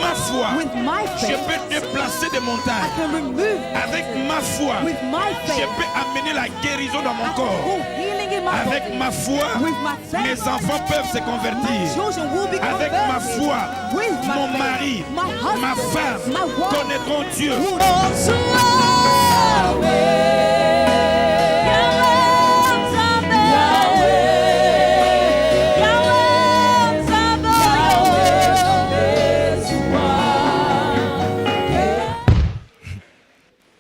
ma foi, with my je faith, peux déplacer des I montagnes. can remove Avec ma foi, with my je faith, peux amener la guérison dans mon I can corps. pull healing in my Avec body. ma foi, With my faith, mes enfants peuvent se my convertir. children will be Avec ma converted. foi, With my mon faith, mari, my husband, ma femme my wife, connaîtront Dieu.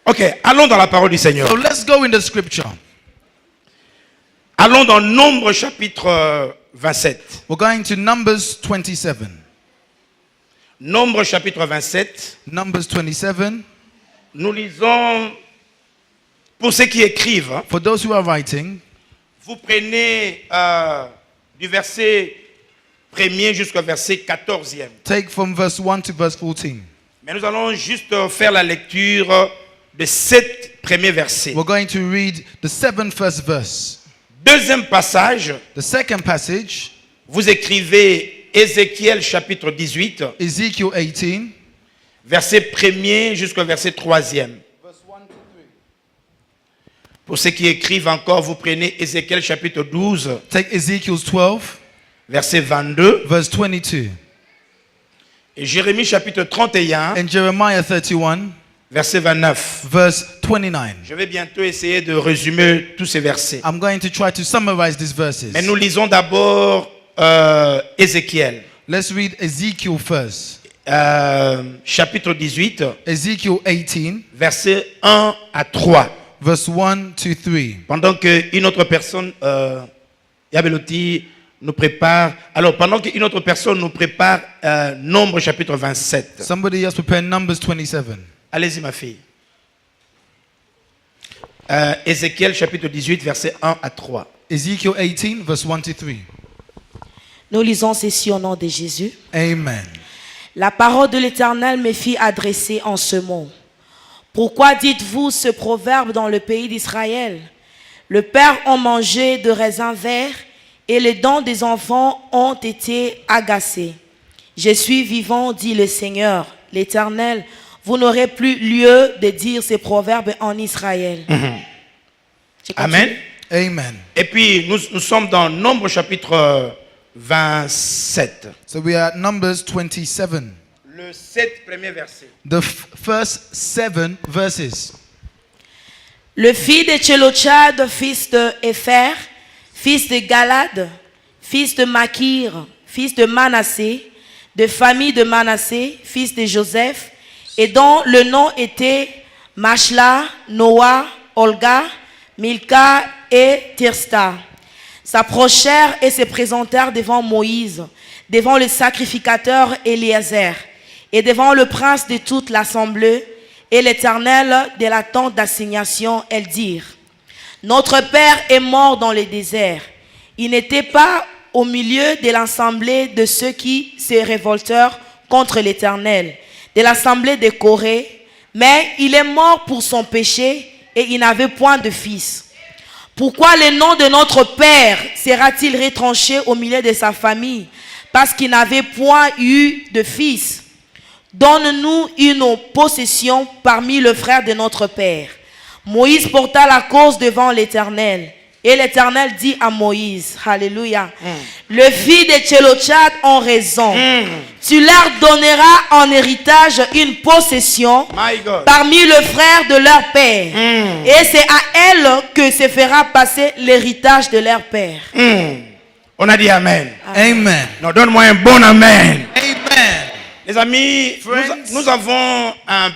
Ok, allons dans la parole du Seigneur. So let's go in the scripture. Allons dans Nombre chapitre 27. We're going to Numbers 27. Nombre chapitre 27. Numbers 27. Nous lisons, pour ceux qui écrivent, hein, For those who are writing, vous prenez du verset 1er jusqu'au verset 14e. take from verse 1 to verse 14. Mais nous allons juste faire la lecture de 7 premiers versets. We're going to read the 7th first verse. Deuxième passage, The second passage, vous écrivez Ézéchiel chapitre 18, Ezekiel 18, verset 1er jusqu'au verset 3e. Pour ceux qui écrivent encore, vous prenez Ézéchiel chapitre 12, take Ezekiel 12, verset 22, verse 22, et Jérémie chapitre 31, and Jeremiah 31, verset 29. verse 29. Je vais bientôt essayer de résumer tous ces versets. I'm going to try to summarize these verses. Mais nous lisons d'abord Ézéchiel, Let's read Ezekiel first. chapitre 18, Ezekiel 18, verset 1 à 3. verse 1 to 3. Pendant qu'une autre personne, Yabeloti, nous prépare. Alors, pendant qu'une autre personne nous prépare Nombre chapitre 27. Somebody else prepare Numbers 27. Allez-y, ma fille. Ézéchiel chapitre 18, verset 1 à 3. Ezekiel 18, verse 1 to 3. Nous lisons ceci au nom de Jésus. Amen. La parole de l'Éternel me fit adresser en ce mot. Pourquoi dites-vous ce proverbe dans le pays d'Israël? Le père a mangé de raisins verts et les dents des enfants ont été agacées. Je suis vivant, dit le Seigneur, l'Éternel. Vous n'aurez plus lieu de dire ces proverbes en Israël. Je continue. Amen. Amen. Et puis, nous sommes dans Nombre chapitre 27. So we are at Numbers 27. Le 7 premier verset. The first 7 verses. Le fils de Tchélochad, fils de Épher, fils de Galad, fils de Makir, fils de Manassé, de famille de Manassé, fils de Joseph, et dont le nom était Machla, Noah, Olga, Milka et Tirsta, s'approchèrent et se présentèrent devant Moïse, devant le sacrificateur Éléazar, et devant le prince de toute l'assemblée, et l'Éternel de la tente d'assignation, elles dirent: Notre père est mort dans le désert. Il n'était pas au milieu de l'assemblée de ceux qui se révoltèrent contre l'Éternel, de l'assemblée de Corée, mais il est mort pour son péché et il n'avait point de fils. Pourquoi le nom de notre père sera-t-il retranché au milieu de sa famille, parce qu'il n'avait point eu de fils? Donne-nous une possession parmi les frères de notre père. Moïse porta la cause devant l'Éternel. Et l'Éternel dit à Moïse, Alléluia, le fils de Tchélochad ont raison. Tu leur donneras en héritage une possession My God. parmi les frères de leur père. Et c'est à elle que se fera passer l'héritage de leur père. On a dit Amen. Amen. Non, donne-moi un bon Amen. Amen. Les amis, Friends. nous avons un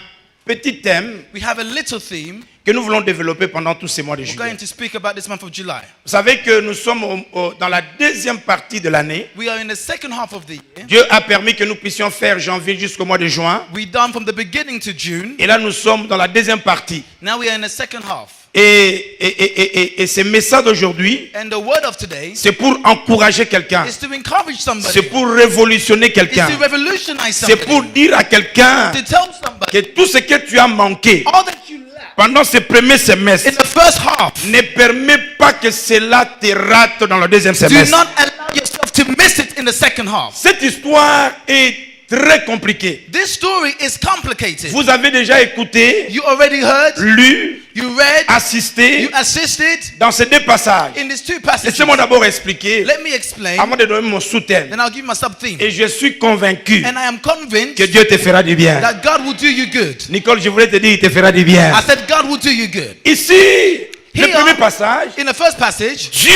petit thème We have a little theme. que nous voulons développer pendant tous ces mois de We're juillet. going to speak about this month of July. Vous savez que nous sommes dans la deuxième partie de l'année. We are in the second half of the year. Dieu a permis que nous puissions faire janvier jusqu'au mois de juin. We done from the beginning to June. Et là, nous sommes dans la deuxième partie. Now we are in the second half. Et ce message d'aujourd'hui, And the word of today c'est pour encourager quelqu'un. is to encourage somebody. C'est pour révolutionner It's quelqu'un. to revolutionize C'est pour somebody. dire à quelqu'un To tell somebody que tout ce que tu as manqué all that you lack pendant ce premier in semestre the first half. ne permet pas que cela te rate dans le deuxième Do semestre. not allow yourself to miss it in the second half. Cette histoire est très compliqué. This story is complicated. Vous avez déjà écouté, You already heard, lu, you read, assisté you assisted dans ces deux passages. in these two passages. Laissez-moi d'abord expliquer Let me explain, avant de donner mon sous-thème. then I'll give you my sub-theme. Et je suis convaincu And I am convinced que Dieu te fera du bien. that God will do you good. Nicole, je voulais te dire, il te fera du bien. I said God will do you good. Ici, le Here, premier passage, in the first passage, Dieu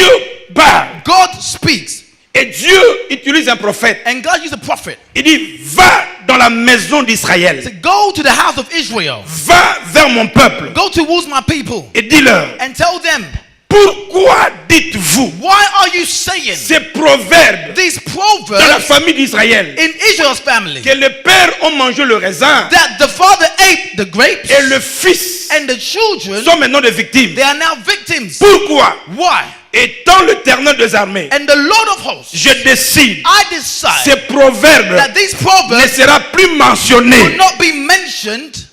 parle. God speaks. Et Dieu utilise un prophète. And God used a prophet Il dit, va dans la maison d'Israël. to go to the house of Israel. Va vers mon peuple. Go towards my people Et dis-leur, and tell them, pourquoi dites-vous why are you saying ces proverbes these de la proverbs famille d'Israël? in Israel's family? Que les pères ont mangé le raisin That the father ate the grapes et le fils and the children, sont maintenant des victimes. they are now victims. Pourquoi? Why? Étant l'Éternel des armées, And the Lord of hosts, je décide, I decide ces proverbes that these ne proverbs sera plus will mentionné. not be mentioned.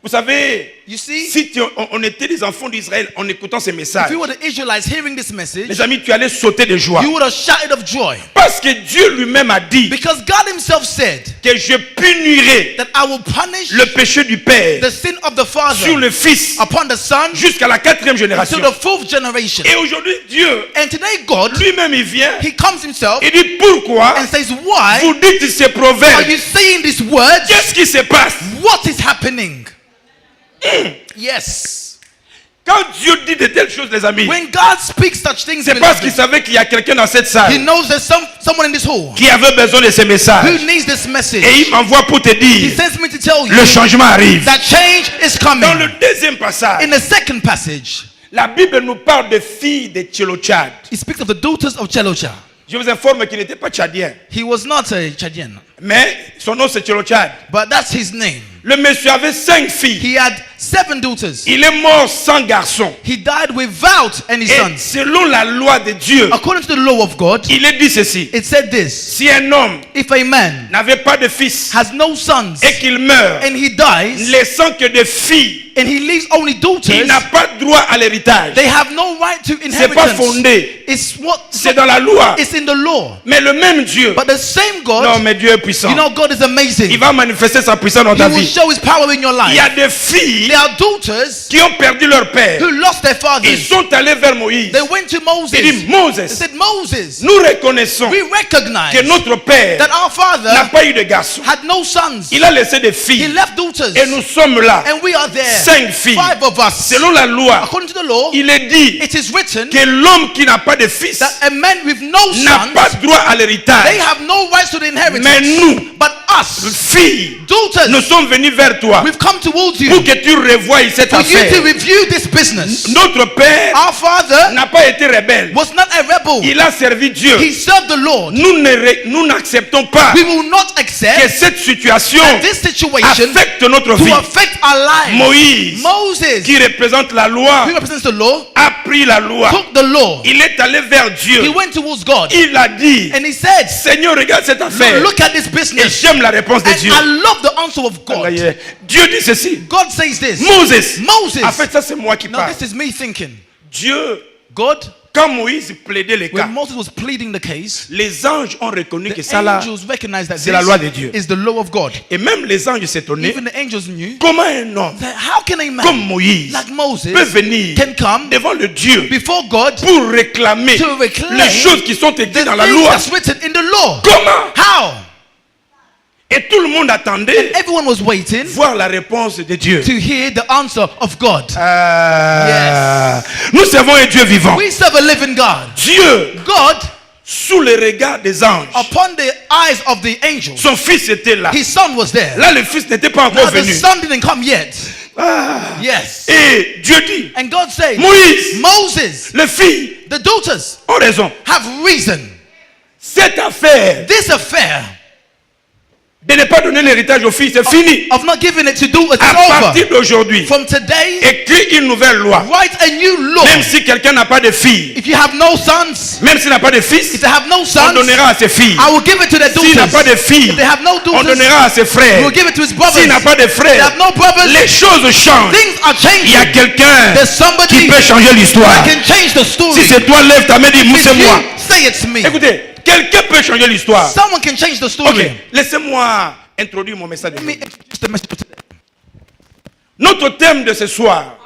Vous savez, You see, si on était des enfants d'Israël en écoutant ces if messages, we were the Israelites hearing this message, mes amis, tu allais sauter de joie. you would have shouted of joy. Parce que Dieu lui-même a dit Because God himself said que je punirai that I will punish le péché du Père the sin of the sur father le Fils upon the son jusqu'à la 4e génération. to the fourth generation. Et aujourd'hui, Dieu And today God, lui-même, il vient he comes himself et dit pourquoi and says, why vous dites ces are proverbes? you saying these words? Qu'est-ce qui se passe? What is happening? Yes. Quand Dieu dit de telles choses, les amis, When God speaks such things, c'est parce qu'il beloved, savait qu'il y a quelqu'un dans cette he salle knows there's someone in this hall qui avait besoin de ces who messages. needs this message. Et il m'envoie pour te He dire, sends me to tell you le changement arrive. that change is Dans coming. le deuxième passage, In the second passage, la Bible nous parle des filles de Tchélochad. he speaks of the daughters of Chelocha. Je vous informe qu'il n'était pas tchadien, He was not a Chadian, mais son nom c'est Tchélochad. but that's his name. Le monsieur avait 5 filles. He had 7 daughters. Il est mort sans garçon. He died without any Et sons. selon la loi de Dieu, According to the law of God, il est dit ceci. it said this: Si un homme if a man n'avait pas de fils has no sons et qu'il meurt, and he dies laissant que des filles, and he leaves only il daughters, n'a pas droit à l'héritage. they have no right to C'est pas inheritance. fondé. It's C'est dans la loi. It's in the law. Mais le même Dieu, But the same non God, mais Dieu est puissant. you know, God is amazing. Il va manifester sa puissance dans He ta will vie. show his power in your Il y life. a des filles There are daughters qui ont perdu leur père. who lost their Ils fathers. sont allés vers Moïse. They went to Il dit, Moses. They Moses, said, Moses, nous reconnaissons we recognize que notre père that our n'a father pas eu de garçon. had no sons. Il a laissé des He filles. left daughters. Et nous sommes là. And we are there. 5 filles. 5 of us. Selon la loi, According to the law, il est dit it is written que l'homme qui n'a pas de fils that a man with no n'a pas sons, droit à they l'héritage. have no rights to the inheritance. Mais nous, But us, filles, daughters, nous sommes venus vers toi we've come towards you pour que tu revoies cette for you to affaire. review this business. Notre père Our father n'a pas été rebelle. was not a rebel. Il a servi Dieu. He served the Lord. Nous n'acceptons pas We will not que accept cette situation that this situation affecte notre vie. to affect our lives. Moïse, Moses, qui représente la loi, who represents the law, a pris la loi. took the law. Il est allé vers He Dieu. went towards God Il a dit, and he said, Seigneur, regarde cette affaire. look at this Et business. j'aime la réponse de And Dieu. I love the answer of God. Dieu dit ceci. God says this. Moses. Moses. En fait, ça c'est moi qui Now parle. this is me thinking. Dieu, God, quand Moïse plaidait les when cas, Moses was pleading the case, les anges ont reconnu que the ça là, angels recognized that c'est la loi de this Dieu. is the law of God. Et même les anges s'étonnaient. Even the angels knew Comment un homme that how can a man comme Moïse like Moses peut venir can come devant le Dieu before God pour réclamer to reclaim les choses qui sont the écrites dans la things loi? that's written in the law? Comment? How? Et tout le monde attendait Everyone was waiting voir la réponse de Dieu. to hear the answer of God. Nous servons un Dieu vivant. We serve a living God. Dieu, God, sous le regard des anges, upon the eyes of the angels, son fils était là. his son was there. Là, le fils n'était pas Now encore the venu. son didn't come yet. Yes. Et Dieu dit, And God said, Moïse, Moses, les filles the daughters ont raison. have reason. Cette affaire This affair de ne pas donner l'héritage aux filles, c'est fini. of not giving it to do it's À over. partir d'aujourd'hui, From today, écris une nouvelle loi. write a new law. Même si quelqu'un n'a pas de filles, If you have no sons, même s'il n'a pas de fils, if they have no on sons, donnera à ses filles. I will give it to their S'il n'a pas daughters. de filles, If they have no on daughters, donnera à ses we frères. will give it to his brothers. S'il n'a pas de If they frères, have no brothers, les choses changent. things are Il y a changing. quelqu'un There's qui somebody peut changer l'histoire. that can change the Si story. c'est toi, lève ta main et dis, If c'est moi. you say it's me. Écoutez, quelqu'un peut changer l'histoire. Someone can change the story. Ok, laissez-moi introduire mon message. Let me introduce the message today. Notre thème de ce soir,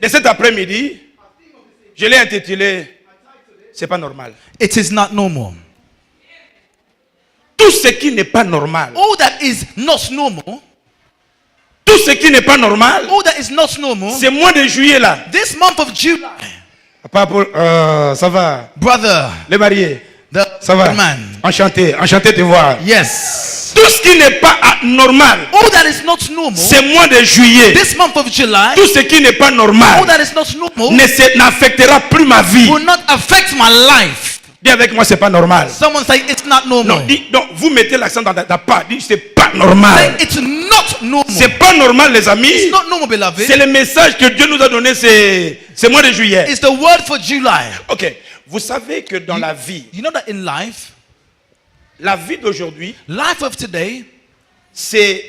de cet après-midi, je l'ai intitulé « C'est pas normal ». It is not normal. Tout ce qui n'est pas normal, All that is not normal, tout ce qui n'est pas normal, all that is not normal, c'est mois de juillet là. this month of July, Ça va, brother, les mariés, the ça va. man, Enchanté, enchanté de te voir. yes. Tout ce qui n'est pas normal, All that is not normal, c'est mois de juillet. this month of July, Tout ce qui n'est pas all normal that is not normal n'affectera plus ma vie. will not affect my life. Dis avec moi, c'est pas normal. Someone say it's not Non, normal. donc vous mettez l'accent dans ta part. Dis, c'est pas Say normal. it's not normal. C'est pas normal, les amis. It's not normal, beloved. C'est le message que Dieu nous a donné ce mois de juillet. It's the word for July. Ok. Vous savez que dans la vie, You know that in life, la vie d'aujourd'hui, life of today c'est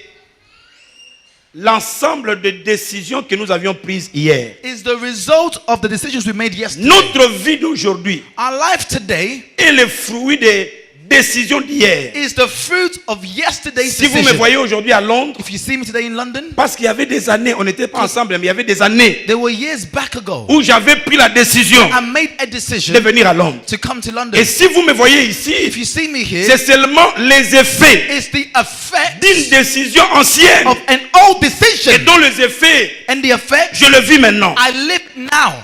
l'ensemble de décisions que nous avions prises hier. is the result of the decisions we made yesterday. Notre vie d'aujourd'hui Our life today est le fruit des décisions d'hier. is the fruit of yesterday's Si vous me decision. voyez aujourd'hui à Londres, If you see me today in London, parce qu'il y avait des années, on n'était pas ensemble, mais il y avait des années there were years back ago où j'avais pris la décision I made a decision de venir à Londres. to come to London. Et si vous me voyez If ici, you see me here, c'est seulement les effets it's the effect d'une décision ancienne of an old et decision. dont les effets, And the effect, je le vis maintenant. I live now.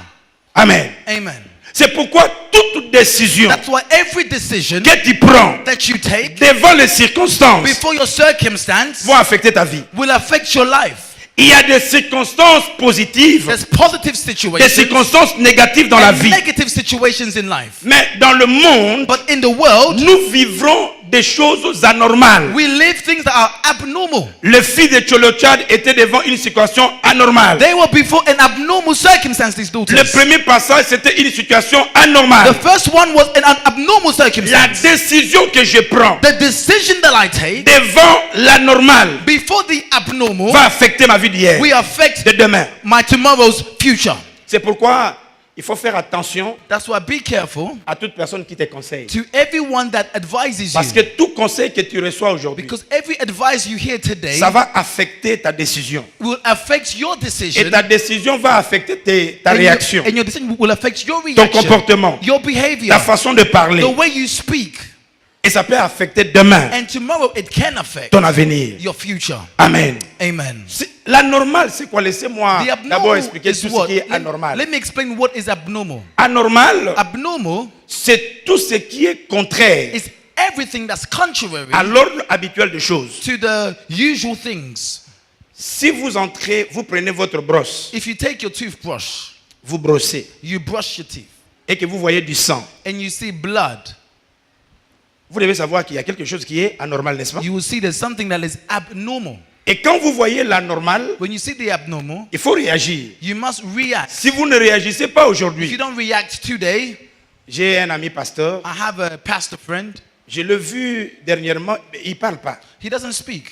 Amen. Amen. C'est pourquoi toute décision That's why every decision que tu prends that you take devant les circonstances before your circumstance vont affecter ta vie. will affect your life. Il y a des circonstances positives, There's positive des situations circonstances négatives dans la and vie. negative situations in life. Mais dans le monde, But in the world, nous vivrons des choses anormales. we live things that are abnormal. Le fils de Tcholochad était devant une situation anormale. They were before an abnormal circumstance, these Le daughters. premier passage, c'était une situation The anormale. first one was an abnormal La circumstance. décision que je prends The decision that I take devant l'anormal before the abnormal va affecter ma vie d'hier, will affect de demain. my tomorrow's future. C'est pourquoi il faut faire attention That's why be careful à toute personne qui te conseille. to everyone that advises Parce que you. tout conseil que tu reçois aujourd'hui, Because every advice you hear today ça va affecter ta décision. will affect your Et decision. ta décision va affecter ta And your, réaction, and your decision will affect your ton reaction, comportement, your behavior, ta façon de parler. the way you speak. Et ça peut affecter demain And tomorrow it can affect ton avenir. your future. Amen. Amen. L'anormal, c'est quoi? Laissez-moi The d'abord abnormal expliquer is tout ce what? qui est anormal. Let me explain what is abnormal. Anormal, Abnormal c'est tout ce qui est contraire is everything that's contrary à l'ordre habituel des choses. to the usual things. Si vous entrez, vous prenez votre brosse, If you take your toothbrush, vous brossez, you brush your teeth, et que vous voyez du sang, and you see blood, vous devez savoir qu'il y a quelque chose qui est anormal, n'est-ce pas? you will see there's something that is abnormal. Et quand vous voyez l'anormal, When you see the abnormal, il faut réagir. you must react. Si vous ne réagissez pas If you aujourd'hui, don't react today, j'ai un ami pasteur, I have a pastor friend. je l'ai vu dernièrement, mais il ne parle pas. He doesn't speak.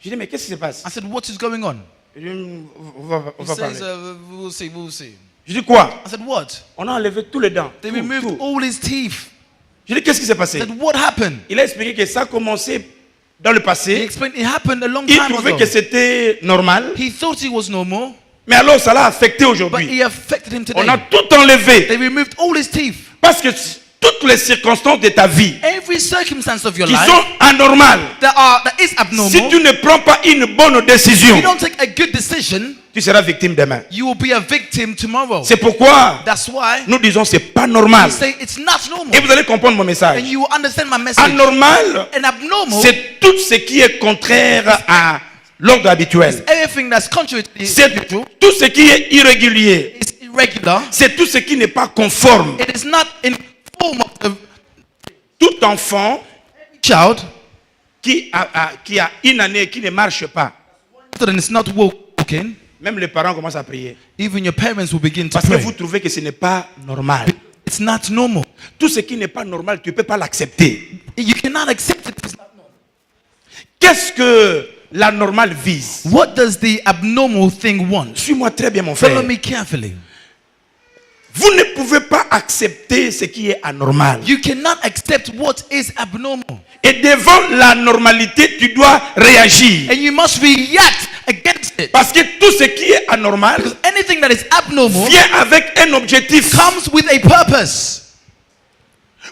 Je dis, mais qu'est-ce qui se passe? I said, what is going on? Il dit, on He va says, parler. we'll see, we'll see. Je dis, quoi? I said, what? On a enlevé tous les dents. They tout, removed tout. all his teeth. Je dis, qu'est-ce qui s'est I passé? said, what happened? Il a expliqué que ça a commencé dans le He passé. explained it happened a long Il time trouvait ago. que c'était normal. He thought it was normal, Mais alors, ça l'a affecté but aujourd'hui. it affected him On a today. tout enlevé. They removed all his teeth. Parce que toutes les circonstances de ta vie Every circumstance of your qui life sont anormales, that is si abnormal, tu ne prends pas une bonne décision, if you don't take a good decision, tu seras victime demain. you will be a victim tomorrow. C'est pourquoi That's why nous disons c'est pas normal. we say it's not Et normal. vous allez comprendre mon message. And you will understand my message. Anormal, And abnormal c'est tout ce qui est contraire à l'ordre habituel. everything that's contrary to the C'est usual. tout ce qui est irrégulier. It's irregular. C'est tout ce qui n'est pas conforme. It is not in form of the Tout enfant child, qui a une année et qui ne marche pas, so then it's not walking. même les parents commencent à prier. Even your parents will begin to Parce que pray. vous trouvez que ce n'est pas normal. It's not normal. Tout ce qui n'est pas normal, tu ne peux pas l'accepter. You cannot accept it. It's not normal. Qu'est-ce que la normale vise? What does the abnormal thing want? Suis-moi très bien, mon frère. Follow me carefully. Vous ne pouvez pas accepter ce qui est anormal. You cannot accept what is abnormal. Et devant la normalité, tu dois réagir. And you must react against it. Parce que tout ce qui est anormal Because anything that is abnormal vient avec un objectif. comes with a purpose.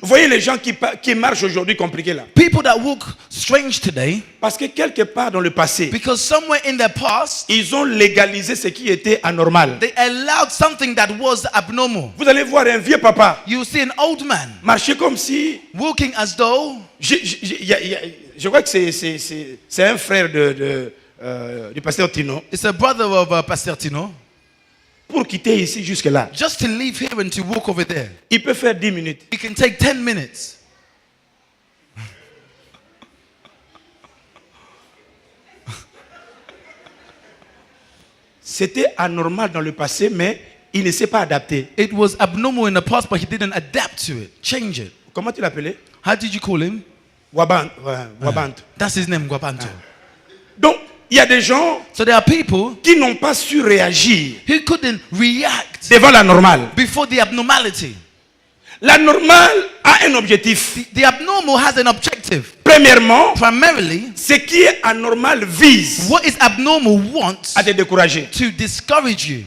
Vous voyez les gens qui marchent aujourd'hui compliqués là. People that walk strange today, Parce que quelque part dans le passé, because somewhere in their past, ils ont légalisé ce qui était anormal. they allowed something that was abnormal. Vous allez voir un vieux papa You see an old man marcher comme si... walking as though Je crois que c'est un frère du pasteur Tino. it's a brother of Pastor Tino. Pour quitter ici jusque là, Just to leave here and to walk over there, il peut faire 10 minutes. it can take 10 minutes. C'était anormal dans le passé, mais il ne s'est pas adapté. It was abnormal in the past, but he didn't adapt to it, change it. Comment tu l'appelais? How did you call him? Wabant. That's his name, Guabanto. Donc, il y a des gens So there are people qui n'ont pas su réagir who couldn't react devant la normale. before the abnormality. La normale a un objectif. The abnormal has an objective. Premièrement, Primarily, ce qui est anormal vise what is abnormal wants à te décourager. to discourage you.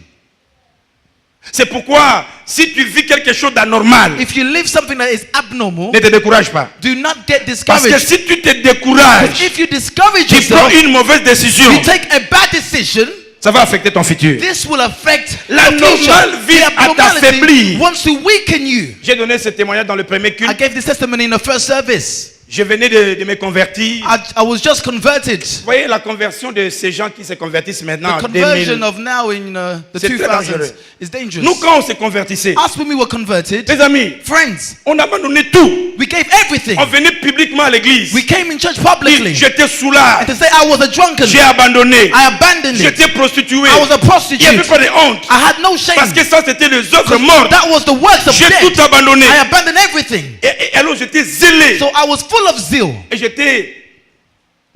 C'est pourquoi, si tu vis quelque chose d'anormal, If you live something that is abnormal, ne te décourage pas. do not get Parce que discouraged. si tu te Because décourages, if you discourage tu prends yourself, une mauvaise décision, you take a bad decision, ça va affecter ton futur. this will affect La your future. normale vise The à abnormality t'affaiblir. wants to weaken you. J'ai donné ce témoignage dans le premier I culte. gave this testimony in the first service. Je venais de me convertir. I was just converted. Vous voyez la conversion de ces gens qui se convertissent maintenant The en conversion 2000. of now in the C'est très 2000s dangereux. is dangerous. Nous, quand on se convertissait, Us when we were converted, les amis, friends, on abandonnait tout. we gave everything. On venait publiquement à l'église. We came in church Dit, publicly. j'étais soulard. And to say I was a drunkard, J'ai abandonné. I abandoned it. J'étais prostitué. I was a Il n'y avait prostitute. pas de honte. I had no shame. Parce que ça, c'était les œuvres mortes. That was the works of J'ai death. tout abandonné. I abandoned everything. Et alors, j'étais zélé. So I was full of zeal. Et j'étais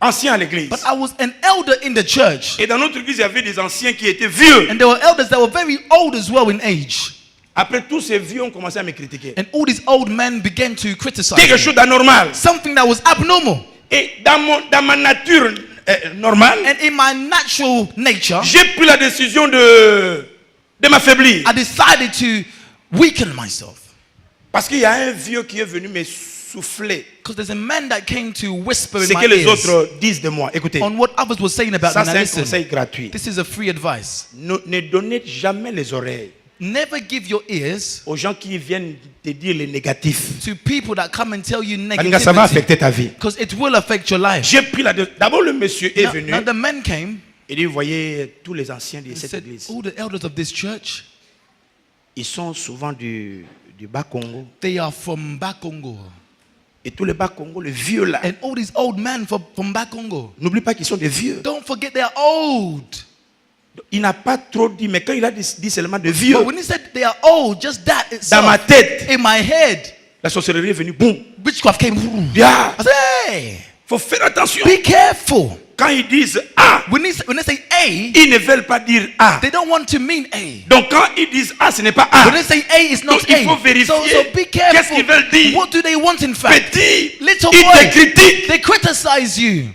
ancien à l'église. But I was an elder in the church. Et dans notre église, il y avait des anciens qui étaient vieux. And there were elders that were very old as well in age. Après, tous ces vieux ont commencé à me critiquer. And all these old men began to criticize Quelque me. chose d'anormal. Something that was abnormal. Et dans ma nature normale, And in my natural nature, j'ai pris la décision de m'affaiblir. I decided to weaken myself. Parce qu'il y a un vieux qui est venu me souffler Because there's a man that came to whisper in ce my que les ears autres disent de moi. Écoutez, on what others were saying about ça me. Now c'est un listen, conseil gratuit. this is a free advice. Ne donnez jamais les oreilles Never give your ears aux gens qui viennent te dire les négatifs. to people that come and tell you Ça va negativity. affecter ta vie. Because it will affect your life. J'ai pris la décision. D'abord, le monsieur est venu. Now the men came. Il dit, vous voyez, tous les anciens de He cette said, église, all the elders of this church, ils sont souvent du bas Congo. they are from Bakongo. Et tous les bas Congo, les vieux là, And all these old men from Bakongo. n'oublie pas qu'ils sont des vieux. Don't forget they are old. Il n'a pas trop dit, mais quand il a dit seulement de vieux, But when he said they are old, just that dans ma itself, tête, in my head, la sorcellerie est venue. Boum. witchcraft came. Bien. I said, hey, Faut faire attention. be careful. Quand ils disent A, When they say A, ils ne veulent pas dire A. they don't want to mean A. Donc quand ils disent A, ce n'est pas When A. they say A, it's not Donc, il faut A. vérifier So be qu'est-ce careful. qu'ils veulent dire. What do they want in fact? Petit, Little ils te boy, critiquent. they criticize you.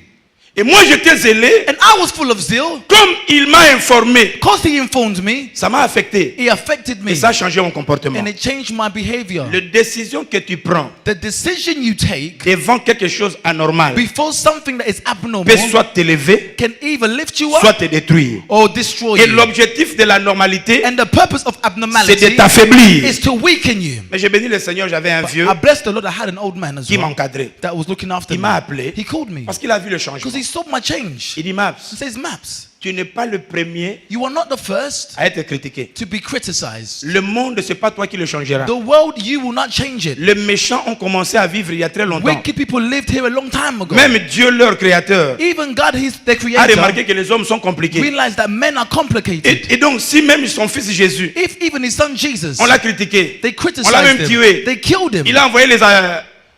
Et moi j'étais zélé. And I was full of zeal. Comme il m'a informé, Because he informed me, ça m'a affecté. he affected me. Et ça a changé mon comportement. And it changed my behavior. La décision que tu prends The decision you take devant quelque chose anormal before something that is abnormal peut soit t'élever, can either lift you soit up te détruire. or destroy Et you. l'objectif de la normalité, And the purpose of c'est de abnormality t'affaiblir. is to weaken you. Mais j'ai béni le Seigneur, j'avais un vieux I blessed the Lord. I had an old man as qui well m'encadrait. that was looking after Il me. m'a appelé He called me parce qu'il a vu le because changement. he saw my change. Il dit, He Maps, says, Maps, tu n'es pas le premier you are not the first à être critiqué. to be criticized. Le monde, c'est pas toi qui le changera. The world, you will not change it. Les méchants ont commencé à vivre il y a très longtemps. Wicked people lived here a long time ago. Même Dieu, leur créateur, Even God, He's the a creator, remarqué que les hommes sont compliqués. realized that men are complicated. Et donc, si même son fils Jésus, If even his son Jesus, on l'a critiqué, they on l'a même criticized him, tué, they killed him. il a envoyé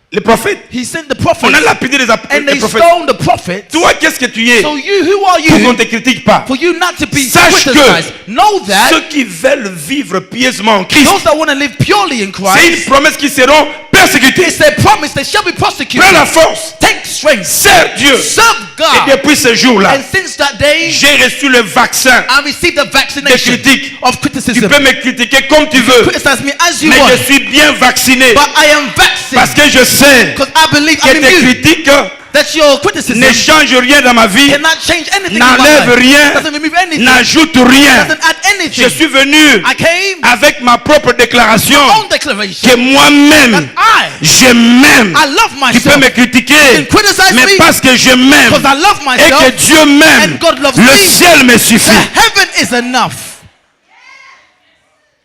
les prophètes. He sent the On prophets. a lapidé les And they prophètes. stoned the prophets. Toi, qu'est-ce que tu es? So you, who are Pour qu'on you? ne te critique pas. For you not to be Sache criticized. que Know that ceux qui veulent vivre pieusement en Christ, those that want to live purely in c'est une Christ, promesse qui seront persécutés. it's their promise they shall be prosecuted. Prends la force, Take strength. sers Dieu. Serve Et God. depuis ce jour-là, And since that day, j'ai reçu le vaccin I received the des vaccination critiques. of Tu criticism. peux me critiquer comme tu veux, Criticize me as you mais want, je suis bien vacciné but I am parce vaccinated que je sais because I believe que I'm tes immune. critiques That your criticism ne changent rien dans ma vie, cannot change anything in my n'enlèvent life. rien, Doesn't remove anything. n'ajoutent rien. Doesn't add anything. Je suis venu I came avec ma propre déclaration on declaration que moi-même, that je m'aime. I love Tu peux myself me critiquer, can criticize mais me parce que je m'aime because I love et myself que Dieu m'aime, and God loves le me. ciel me suffit. The heaven is enough.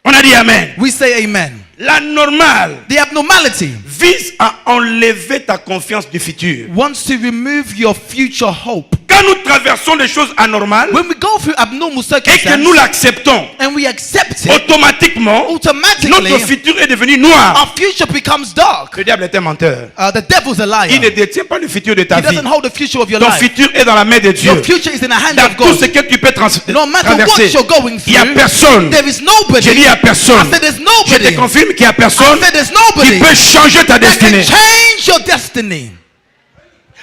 On a dit Amen. We say amen. La normale The abnormality vise à enlever ta confiance du futur. wants to remove your future hope. Quand nous traversons des choses anormales When we go through abnormal et que circumstances nous l'acceptons, and we accept it, automatiquement, automatically notre futur est devenu noir. our future becomes dark. Le diable est un menteur. The devil's a liar. Il ne détient pas le futur de ta He vie. doesn't hold the future of your Ton life. futur est dans la main de Dieu. Your future is in the hands Dans of tout ce God. que tu peux No matter what traverser, you're going il n'y a through, personne. there is nobody. J'ai dit à personne. I said there's Je nobody. te confirme qu'il n'y a I personne said there's qui nobody peut changer ta that can destinée. change your destiny.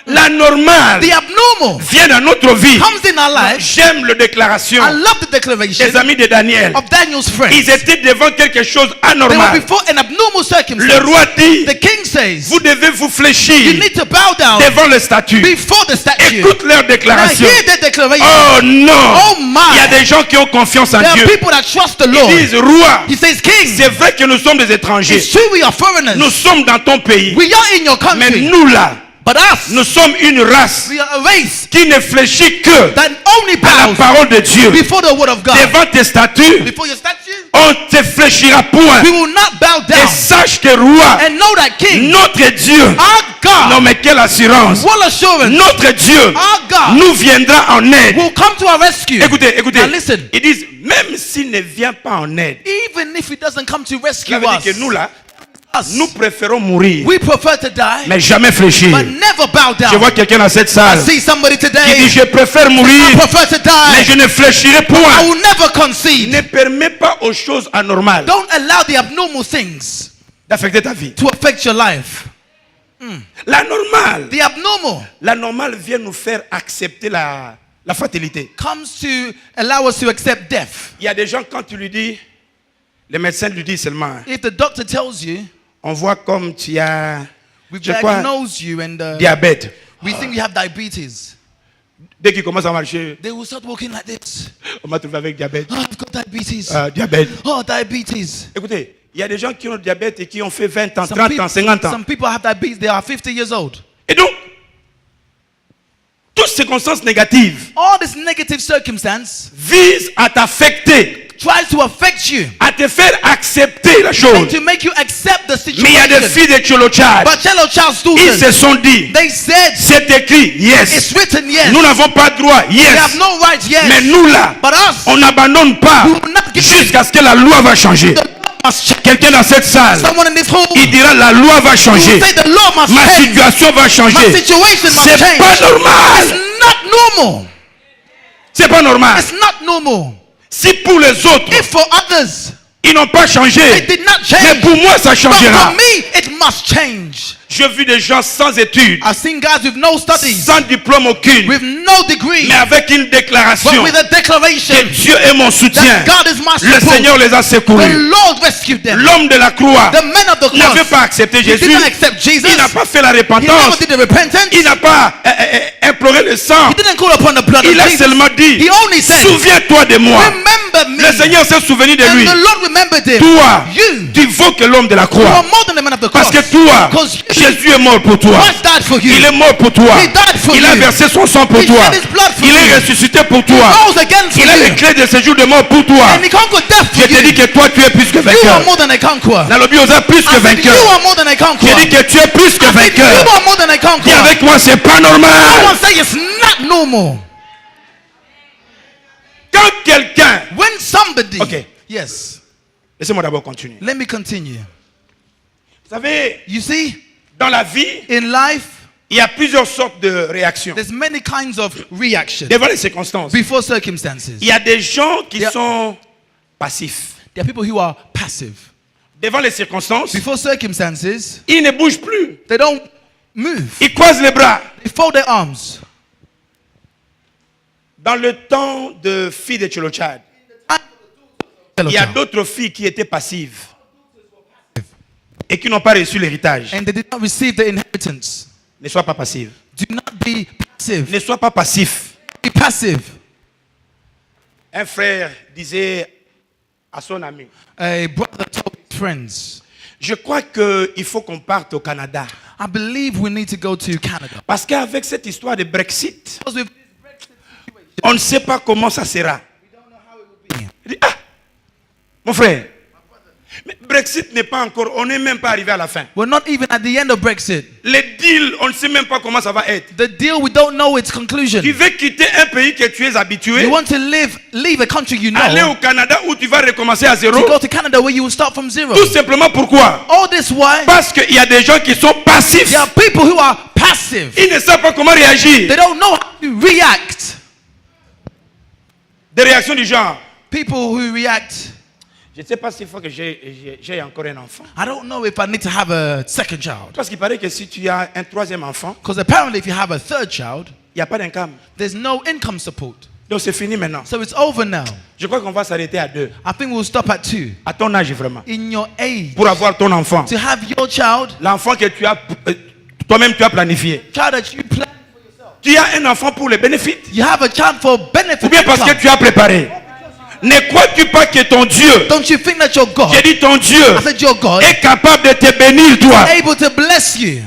La normale The abnormal vient dans notre vie. comes in our life. J'aime la déclaration I love the declaration des amis de Daniel. of Daniel's friends. Ils étaient devant quelque chose They were anormal. before an abnormal Le circumstance. roi dit, The king says, vous devez vous you fléchir need to bow down devant le statut. before the statue. Écoute leur Now déclaration. hear their declaration. Oh non! Oh Il y my. a des gens qui ont confiance en There are Dieu. people that trust the Ils Lord. disent, roi, He says, king, c'est vrai que nous sommes des étrangers. it's true we are foreigners. Nous sommes dans ton pays. We are in your Mais country. nous là, But us, nous sommes une race we are a race qui ne fléchit que that only à la bows parole de Dieu. before the word of God. Devant tes statuts, Before your statue, on te fléchira point. we will not bow Et down. sache que roi, And know that king, notre Dieu, our God, non mais quelle assurance, what assurance, notre Dieu our God nous viendra en aide. will come to our rescue. Écoutez, écoutez. Now listen, Ils disent, même s'il ne vient pas en aide, even if he doesn't come to rescue cela veut us, dire que nous là, us, nous préférons mourir, we prefer to die, mais jamais fléchir. but never bow Je down. vois quelqu'un dans cette I salle see somebody qui today, dit, je préfère mourir, I prefer to mais die. je ne fléchirai I point. will never concede. Ne permets pas aux choses anormales Don't allow the abnormal things d'affecter ta vie. to affect your life. La normale, The abnormal la normale vient nous faire accepter la fatalité. comes to allow us to accept death. Il y a des gens, quand tu lui dis, les médecins lui disent seulement, If the doctor tells you, on voit comme tu as we've je crois, diagnosed you and diabète. we think you have diabetes, Dès qu'il commence à marcher, they will start walking like this. on m'a trouvé avec diabète. Oh, I've got diabetes. Diabète. Oh, diabetes. Écoutez, il y a des gens qui ont le diabète et qui ont fait 20 ans, Some 30 ans, 50 ans. some people have diabetes, they are 50 years old. Et donc, toutes circonstances négatives All this negative circumstance visent à t'affecter, tries to affect you à te faire accepter la and chose. to make you accept the Mais il y a des situation. filles de Cholochad. But Cello Charles Ils se students, sont dit, they said, c'est écrit, yes. it's written, yes. Nous n'avons pas droit, We have yes. no rights, yes. Mais nous là, But us, on n'abandonne pas we will not give jusqu'à ce que la loi va changer. the law must change. Quelqu'un dans cette salle, Someone in this room, il dira la loi va you changer. will say the law must Ma change. situation va My changer. situation must C'est change. pas It's normal. not normal. C'est pas normal. It's not normal. Si pour les autres, If for others, ils n'ont pas changé, it did not mais change. pour moi ça But changera. for me, it must change. J'ai vu des gens sans études, I've seen guys with no studies, sans diplôme aucune, with no degree, mais avec une but déclaration with a que declaration Dieu est mon soutien. that God is my Le support. Seigneur les a The secourus. Lord rescued them. L'homme de la croix The men of the n'avait cross, pas accepté he Jésus. did not accept Jesus. Il n'a pas fait la He never repentance. did the repentance. Il n'a pas imploré le sang. He didn't call upon the blood of Il a Jesus. seulement dit, He only said, souviens-toi de moi. remember me. Le Seigneur s'est souvenu de And lui. the Lord remembered him. Toi, You, tu vaux que l'homme de la you croix. are more than the man of the cross. Parce que toi, Because you, Jésus est mort pour toi. Christ died for you. Il est mort pour toi. He died for Il a you. versé son sang pour He toi. shed his blood for Il est you. ressuscité pour He toi. rose again for Il a les you. clés de séjour de mort pour toi. And he conquered death Je for te dis you. que toi, tu es plus que You are vainqueur. more than a conqueror. Dans le biosa, plus que I said, vainqueur. you are more than a Je conqueror. dis que tu es plus que I said, vainqueur. you are more than a Dis conqueror. avec moi, c'est pas normal. Someone say it's not normal. Quand quelqu'un... When somebody, Ok. yes, Laissez-moi d'abord continuer. let me continue. Vous savez, You see, Dans la vie, In life, il y a plusieurs sortes de réactions. there's many kinds of reaction Devant les circonstances, before circumstances. il y a des gens qui Yeah. sont passifs. There are people who are passive. Devant les circonstances, Before circumstances, ils ne bougent plus. they don't move. Ils croisent les bras. They fold their arms. Dans le temps de filles de Tchelotchad, il y a d'autres filles qui étaient passives et qui n'ont pas reçu l'héritage. And they did not receive the inheritance. Ne sois pas passive. Do not be passive. Ne sois pas passif. Be passive. Un frère disait à son ami, A brother told his friends, je crois qu'il faut qu'on parte au Canada. I believe we need to go to Canada. Parce qu'avec cette histoire de Brexit, Because with on ne sait pas comment ça sera. Il dit, ah, mon frère, mais Brexit n'est pas encore, on n'est même pas arrivé à la fin. we're not even at the end of Brexit. Les deals, on ne sait même pas comment ça va être. The deal, we don't know its conclusion. Tu veux quitter un pays que tu es habitué, You want to leave a country you aller know, au Canada où tu vas recommencer à zéro. to go to Canada where you will start from zero. Tout simplement pourquoi? All this why? Parce qu'il y a des gens qui sont passifs. There are people who are passive. Ils ne savent pas comment réagir. They don't know how to react. Des réactions du genre, People who react, je ne sais pas s'il faut que j'ai encore un enfant. I don't know if I need to have a second child. Parce qu'il paraît que si tu as un troisième enfant, Because apparently if you have a third child, il n'y a pas d'income. there's no income support. Donc c'est fini maintenant. So it's over now. Je crois qu'on va s'arrêter à 2. I think we'll stop at 2. À ton âge vraiment. In your age, Pour avoir ton enfant. to have your child, L'enfant que tu as, toi-même tu as planifié. child that you plan, Tu as un enfant pour les bénéfices. you have a child for benefit. Ou bien parce que income. tu as préparé. Ne crois-tu pas que ton Dieu, Don't you think that your God, j'ai dit ton Dieu, I said your God, est capable de te bénir toi? able to bless you?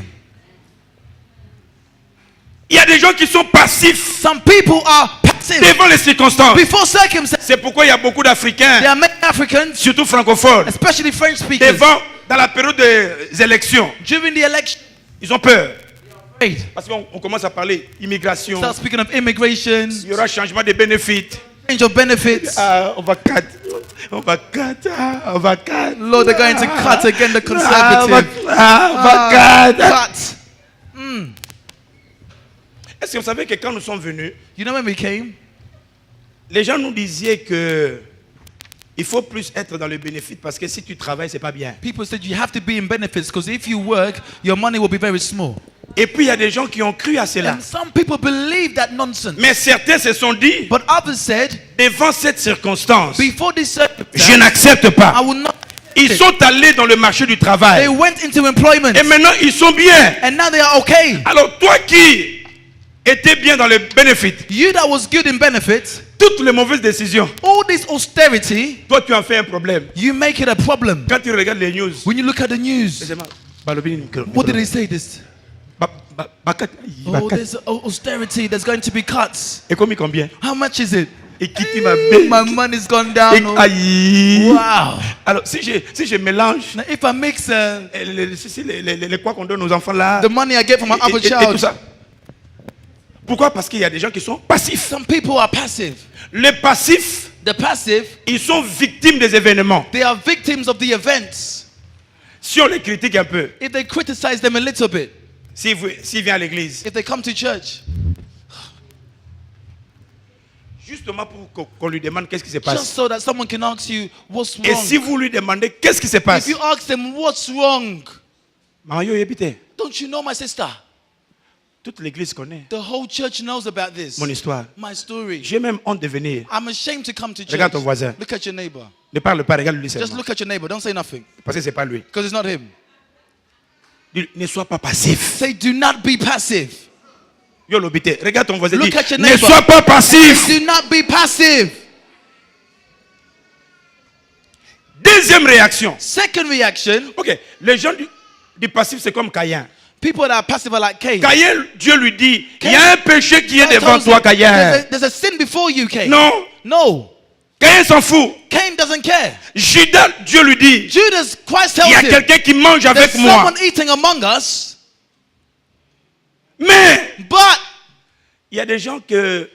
Il y a des gens qui sont passifs Some people are passive devant les circonstances. before circumstances. C'est pourquoi il y a beaucoup There d'Africains, are many Africans, surtout francophones, especially French speakers, dans la période des élections. during the election, Ils ont peur. right, Parce qu'on commence à parler immigration. start speaking of immigration, Il y aura changement de bénéfices. change of benefits. Ah, on va cut. On va cut. Ah, on va cut. Lord, they're going to cut again the Ah, on va, conservative. on va cut. Cut. Est-ce que vous savez que quand nous sommes venus, You know when we came, les gens nous disaient que il faut plus être dans le bénéfice parce que si tu travailles, c'est pas bien. people said you have to be in benefits because if you work, your money will be very small. Et puis il y a des gens qui ont cru à cela. And some people believe that nonsense. Mais certains se sont dit, But others said, devant cette circonstance, before this je circumstance, n'accepte I pas. will not. Ils sont allés dans le marché du They travail. went into employment Et maintenant, ils sont bien. and now they are okay. Alors toi qui étais bien dans le bénéfice, You that was good in benefits, toutes les mauvaises décisions, all this austerity, toi tu en fais un problème. you make it a problem. Quand tu regardes les news, When you look at the news, what did they say this? Oh, there's austerity, there's going to be cuts. Et combien combien? How much is it? Et qui t'y m'a bé- My money's gone down. Et- aïe. Wow. Alors si je mélange Now, if I mix les quoi qu'on donne aux enfants là, the money I get from my other et tout child, ça. Pourquoi? Parce qu'il y a des gens qui sont passifs. some people are passive. Les passifs, The passive, ils sont victimes des événements. they are victims of the events. Si on les critique un peu, If they criticize them a little bit, s'il vient à l'église, if they come to church, justement pour qu'on lui demande qu'est-ce qui se just passe. so that someone can ask you what's Et wrong. si vous lui demandez qu'est-ce qui se passe, If you ask them what's wrong, Mario Yebite, don't you know my sister? toute l'église connaît The whole church knows about this. mon histoire. My story. J'ai même honte de venir. I'm ashamed to come to church. Regarde ton voisin. Look at your neighbor. Ne parle pas, regarde lui Just seulement. look at your neighbor. Don't say nothing Parce que c'est pas lui. because it's not him. Dis, ne sois pas passif. Say, do not be passive. Yo l'obité, regarde ton voisin. Look Dis, at your ne neighbor. sois pas passif. Do not be passive. Deuxième réaction. Second reaction, Ok, les gens du passif, c'est comme Caïn. people that are passive are like Cain. Caïn, Dieu lui dit, il y Cain- a un péché qui est God devant tells toi, him, Caïn. there's a sin before you, Cain. Non, No. Caïn s'en fout. Cain doesn't care. Judas, Dieu lui dit, Judas, Christ il y a tells him, quelqu'un qui mange avec there's moi. someone eating among us, Mais but il y a des gens que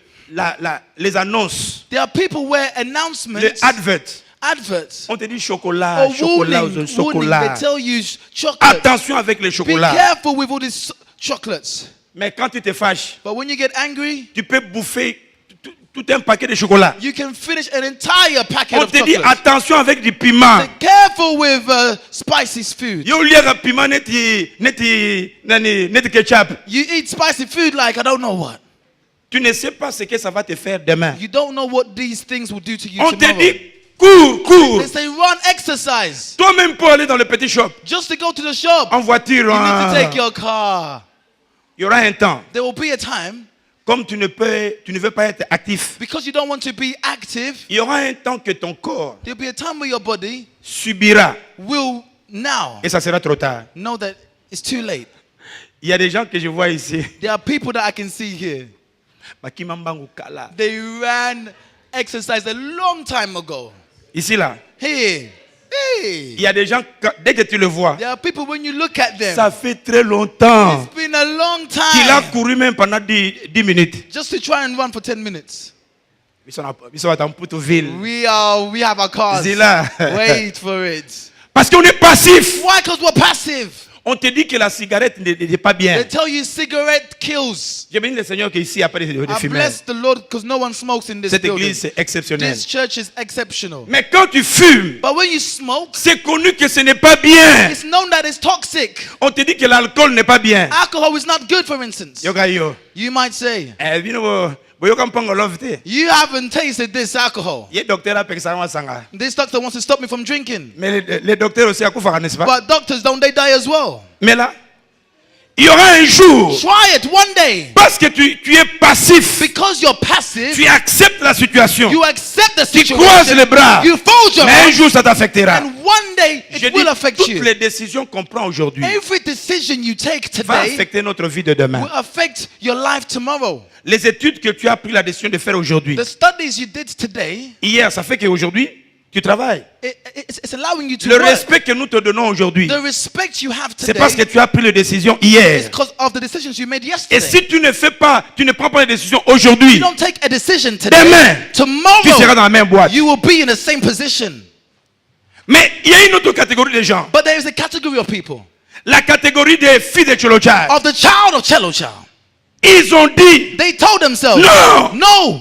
les annonces, there are people where les announcements, adverts, adverts On te dit chocolat, or chocolat, warning, chocolat. they tell you chocolate. Attention avec les Be chocolats. careful with all these chocolates. Mais quand tu te fâches, But when you get angry, tu peux bouffer tout un paquet de chocolat. you can finish an entire packet On of te dit chocolates. attention avec du piment. Be careful with spicy food. Yo liera piment neti ketchup. You eat spicy food like I don't know what. Tu ne sais pas ce que ça va te faire demain. You don't know what these things will do to you On te tomorrow. dit cours, cours. They say run, exercise. Toi-même pour aller dans le petit shop, Just to go to the shop, en voiture, you need to take il your car. y aura un temps. There will be a time, Comme tu ne veux pas être actif, because you don't want to be active, il y aura un temps que ton corps there'll be a time where your body subira will now et ça sera trop tard. know that it's too late. Il y a des gens que je vois ici. There are people that I can see here. Bakimambangu kala. They ran exercise a long time ago. Ici là, Hey, il y a des gens, dès que tu le vois, there are people when you look at them, ça fait très longtemps it's been a long qu'il a time couru même pendant 10 minutes. just to try and run for 10 minutes. Ils sont à Putoville. We have our cars. Zila. Wait for it. Parce qu'on est passif. Why? Because we're passive. On te dit que la cigarette n'est pas bien. They tell you cigarette kills. Je bénis le Seigneur qu'ici, après de I fumer. bless the Lord because no one smokes in this Cette building. église, c'est exceptionnel. This church is exceptional. Mais quand tu fumes, But when you smoke, c'est connu que ce n'est pas bien. it's known that it's toxic. On te dit que l'alcool n'est pas bien. Alcohol is not good, for instance. Yoga yo. You might say, Boyoka mpango love te. you haven't tasted this alcohol. Ye docteur appelle ça sanga. This doctor wants to stop me from drinking. Mais les docteurs aussi akufaka, n'est-ce pas? But doctors, don't they die as well? Mais là, il y aura un jour, Try it one day. parce que tu es passif, Because you're passive, tu acceptes la situation, you accept the tu croises situation. les bras, You fold your mais un hands, jour ça t'affectera. and one day Je it dis, will affect toutes you. les décisions qu'on prend aujourd'hui Every decision you take va today affecter notre vie de demain. will affect your life tomorrow. Les études que tu as pris la décision de faire aujourd'hui, The studies you did today, hier, ça fait qu'aujourd'hui, tu travailles. it's allowing you to Le work. respect que nous te donnons aujourd'hui, The respect you have c'est parce que today tu as pris les décisions is hier. because of the decisions you made Et yesterday. si tu ne prends pas les décisions You aujourd'hui, don't take a decision today, demain, tu seras tomorrow dans la même boîte. you will be in the same position. Mais il y a une autre catégorie de gens. But there is a category of people, La catégorie des filles de Cholochai. of the child of Cello Child. Ils ont dit, They told themselves, Non! no,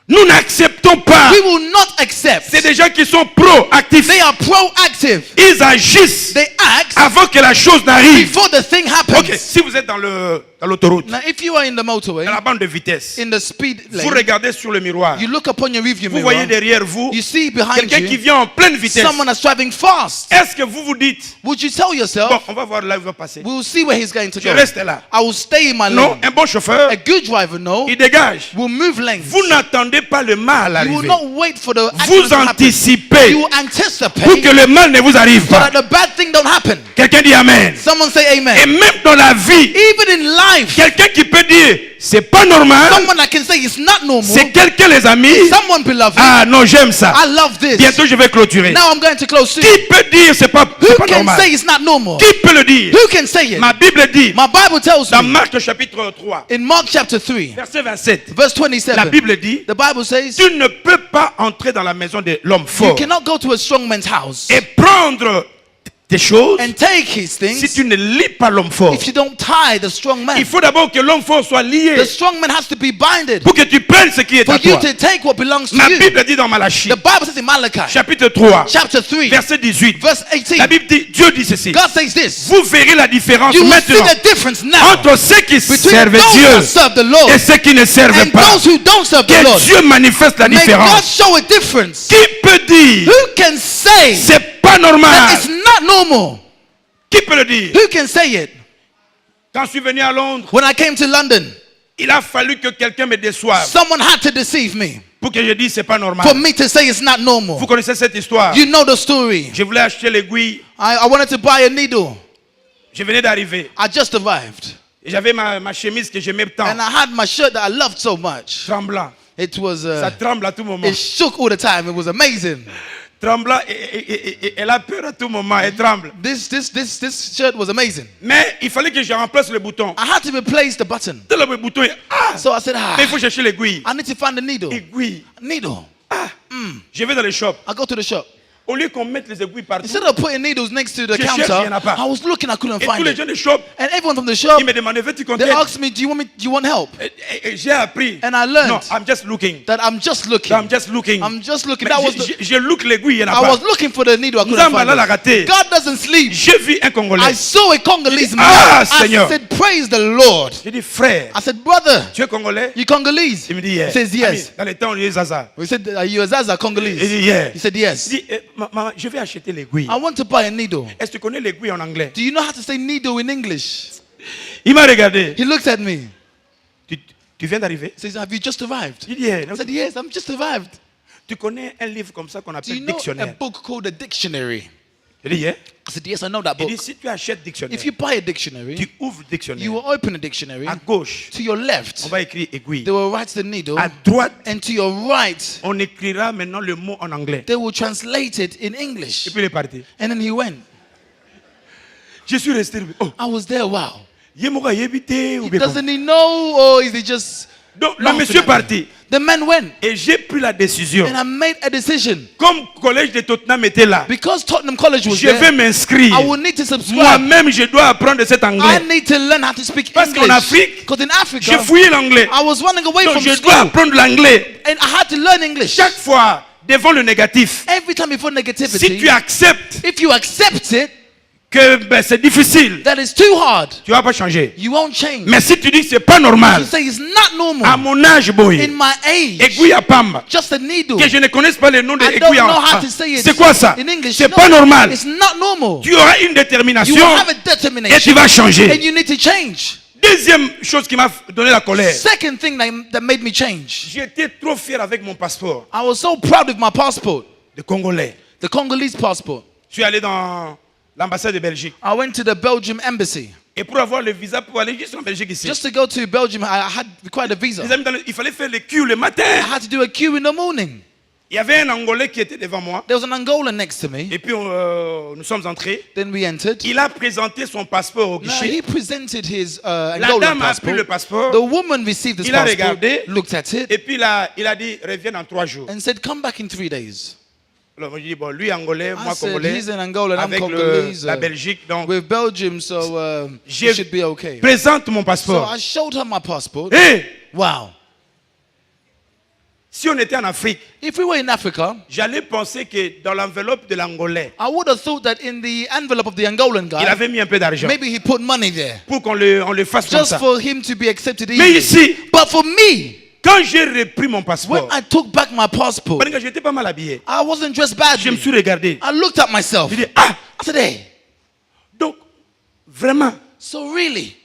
nous n'acceptons pas. we will not accept. C'est des gens qui sont proactifs. They are proactive. Ils agissent They act avant que la chose n'arrive. before the thing happens. Ok, si vous êtes dans l'autoroute, Now, if you are in the motorway, dans la bande de vitesse, in the speed vous lane, regardez sur le miroir, you look upon your rearview vous mirror, voyez derrière vous you see behind quelqu'un qui you vient en pleine vitesse. someone that's driving fast. Est-ce que vous vous dites, Would you tell yourself, bon, on va voir là où il va passer. we'll see where he's going to Je go. reste là. I will stay in my Non, lane. un bon chauffeur, A good driver, no, il dégage. will move lanes. Vous n'attendez pas le mal à You will arriver. not wait for the Vous accident to happen. anticipez You will pour anticipate que le mal ne vous arrive so pas. that the bad thing don't happen. Quelqu'un dit Amen. Someone say Et amen. même dans la vie, Even in life, quelqu'un qui peut dire, c'est pas normal, someone that can say it's not normal. c'est quelqu'un, les amis. Someone, beloved, Ah non, j'aime ça. I love this. Bientôt, je vais clôturer. Now I'm going to close soon. Qui peut dire, c'est pas Who can normal? say it's not normal? Qui peut le dire? Who can say it? Ma Bible dit, My Bible tells dans me Marc chapitre 3, in Mark chapter 3, verset 27, verse la 27, Bible dit, the Bible says, tu ne peux pas entrer dans la maison de l'homme you fort cannot go to a strong man's house et prendre tes choses and take his si things tu ne lis pas l'homme fort. if you don't tie the strong man. Il faut d'abord que l'homme fort soit lié The strong man has to be binded pour que tu prennes ce qui est for à you toi. to take what belongs to Ma you. Bible dit dans Malachie, The Bible says in Malachi chapitre 3, chapter 3, verset 18, verse la 18, Bible dit, Dieu dit ceci, God says this, vous verrez la différence you will see maintenant the difference now entre ceux qui between servent those Dieu who serve the Lord et ceux qui ne servent and pas. those who don't serve the Que Lord. Dieu manifeste la May God différence. show a difference. Qui peut dire, Who can say c'est pas that normal? it's not normal? Qui peut le dire? Who can say it? Quand je suis venu à Londres, When I came to London, il a fallu que quelqu'un me déçoive someone had to deceive me pour que je dise c'est pas normal. for me to say it's not normal. Vous connaissez cette histoire? You know the story. Je voulais acheter l'aiguille. I wanted to buy a needle. Je venais d'arriver. I just arrived. Et j'avais ma chemise que j'aimais tant. And I had my shirt that I loved so much. Tremblant. It was, Ça tremble à tout moment. it shook all the time. It was amazing. Tremblant et elle a peur à tout moment. Elle tremble. This shirt was amazing. Mais il fallait que je remplace le bouton. I had to replace the button. Dans le bouton, So I said, mais il faut chercher l'aiguille. I need to find the needle. Aiguille. Needle. Je vais dans les shops. I go to the shop. Au lieu qu'on mette les aiguilles partout, Instead of putting needles next to the Je cherche, counter, il y en a pas. I was looking, I couldn't et tous find les it. gens des shops, And everyone from the shop, ils me demandaient, veux-tu qu'on they t'aide? asked me, do you want help? Et j'ai appris. And I learned No, I'm just looking. that I'm just looking. I'm just looking. I'm just looking. Mais That was the, je look l'aiguille, il n'y en a I pas. was looking for the needle, I couldn't Nzamba find l'a it. raté. God doesn't sleep. J'ai vu un Congolais. I saw a Congolese man. Ah, I Seigneur. said, praise the Lord. J'ai dit, frère, I said, brother, tu es Congolais? you Congolese? Il me dit, He yes. says, yes. Ami, dans les temps, on disait Zaza. We said, are you a Zaza Il Congolese? dit, yes. He said, yes. Il dit, maman, je vais acheter l'aiguille. I want to buy a needle. Est-ce que tu connais l'aiguille en anglais? Do you know how to say needle in English? Il m'a regardé. He looked at me. Tu viens d'arriver? He says, have you just arrived? J'ai dit, yes. I said, yes, I'm just arrived. Tu connais un livre comme ça qu'on Do appelle you know a dictionnaire? book called a dictionary? J'ai dit, yes. I said, yes, I know that Il book. dit, si tu achètes dictionnaire, If you buy a dictionary, tu ouvres le dictionnaire. you will open a dictionary. À gauche, To your left, on va écrire aiguille. they will write the needle. À droite, And to your right, on écrira maintenant le mot en anglais. they will translate it in English. Et puis il est parti. And then he went. Je suis resté. Oh, I was there, wow. Yemoga yebite ou bien comment? Doesn't he know, or is he just... Donc le laughing monsieur at me? parti. The man went. Et j'ai pris la décision. And I made a decision. Comme collège de Tottenham était là, Because Tottenham College was je vais there, m'inscrire. I will need to subscribe. Moi-même, je dois apprendre cet I anglais. need to learn how to speak Parce qu'en English. Afrique, Because in J'ai Africa, fouillé l'anglais. I was running away Donc from je dois school. apprendre l'anglais. And I had to learn English. Chaque fois, devant le négatif, Every time before si negativity, tu acceptes if you accept it, que c'est difficile, that is too hard, tu vas pas changer. you won't change. Mais si tu dis que c'est pas normal, You say it's not à normal. mon âge, boy, In my age, aiguille à pamba, just a needle. que je ne connaisse pas le nom de I don't aiguille know à how to say it c'est quoi ça? in English. C'est No, pas normal. It's not normal. Tu auras une You détermination will have a et tu determination vas changer. and you need to change. Deuxième chose qui m'a donné la colère, Second thing that made me change. j'étais trop fier avec mon passeport I was so proud of my passport, de Congolais. the Congolese passport. Je suis allé dans l'ambassade de Belgique. I went to the Belgium embassy. Et pour avoir le visa pour aller juste en Belgique ici, Just to go to Belgium, I had required a visa. les amis, il fallait faire le queue le matin. I had to do a queue in the morning. Il y avait un Angolais qui était devant moi. There was an Angolan next to me. Et puis nous sommes entrés. Then we entered. Il a présenté son passeport au Now, guichet. he presented his La Angolan dame a pris le passport. passeport. The woman received his Il a passport, regardé. looked at it, Et puis il a dit, reviens dans 3 jours. and said, come back in 3 days. Alors moi je dis, bon, lui Angolais, I moi said, Congolais. he's an Angolan, I'm Avec Congolese. la Belgique, donc With Belgium, so it je should be okay. présente mon So passeport. I showed her my passport. Hé, Wow. si on était en Afrique, If we were in Africa, j'allais penser que dans l'enveloppe de l'Angolais, I would have thought that in the envelope of the Angolan il guy, avait mis un peu d'argent maybe he put money there pour qu'on le fasse comme just ça. for him to be accepted Mais easily. ici, But for me, quand j'ai repris mon when passeport, I took back my passport, parce que j'étais pas mal habillé, I wasn't dressed je me badly. suis regardé. I looked at myself. Je dis, ah, I said, hey, donc, vraiment, so really,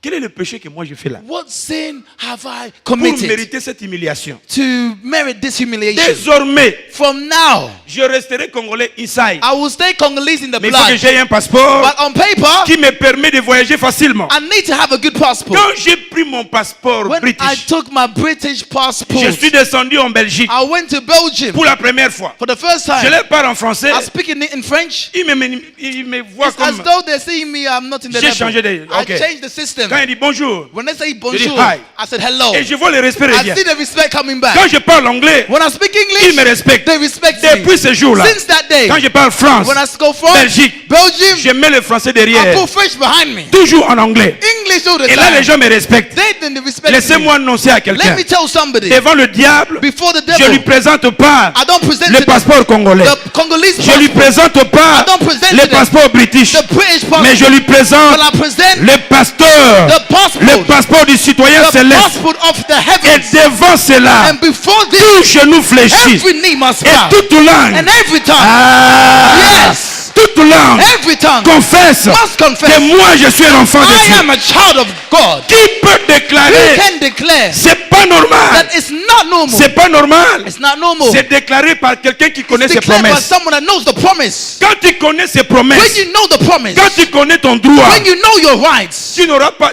quel est le péché que moi je fais là? what sin have I Pour committed mériter cette humiliation. to merit this humiliation? Désormais, From now, je resterai congolais inside. I will stay Congolese in the Mais il faut que blood. j'aie un passeport But on paper, qui me permet de voyager facilement. I need to have a good passport. Quand j'ai pris mon passeport When I british, took my British passport, je suis descendu en Belgique I went to Belgium pour la première fois. for the first Je time. leur parle en français. I speak in French. Il me voit It's as comme... though they're seeing me, I'm not in the J'ai level. changé de- I okay. changed the system. Quand il dit bonjour, When they say Je dis bonjour, hi. I said hello. et je vois le respect I revient. see the respect coming back. Quand je parle anglais, When I speak ils me English, respectent. they respect Depuis me. ce jour-là, Since that day, quand je parle France, when I go from Belgique, Belgium, je mets le français I derrière. put French behind me. Toujours en anglais. English all the Et là, les time. gens me respectent. They respect Laissez-moi me. annoncer à Let quelqu'un. me tell somebody, Devant le diable, before the je lui devil, présente pas I don't present le to them passeport congolais. the Congolese Je lui passport, présente pas I don't present le to them passeport british. the British passport, Mais je lui présente but I present le pasteur, the passport, le passeport du citoyen the céleste. passport of the Et heavens. devant cela, And before this, tout genou fléchit. every knee must Et bow. toute langue, And every tongue, yes, toute langue every tongue confesse must que confess, moi je suis un enfant de I Dieu. am a child of God. Qui peut Who déclarer can declare c'est pas normal? that it's not normal? C'est pas normal. It's not normal. C'est déclaré par quelqu'un qui connaît It's ses declared by promesses. someone that knows the promise. Quand tu connais ses When promesses, you know the promise, quand tu connais ton droit, when you know your rights,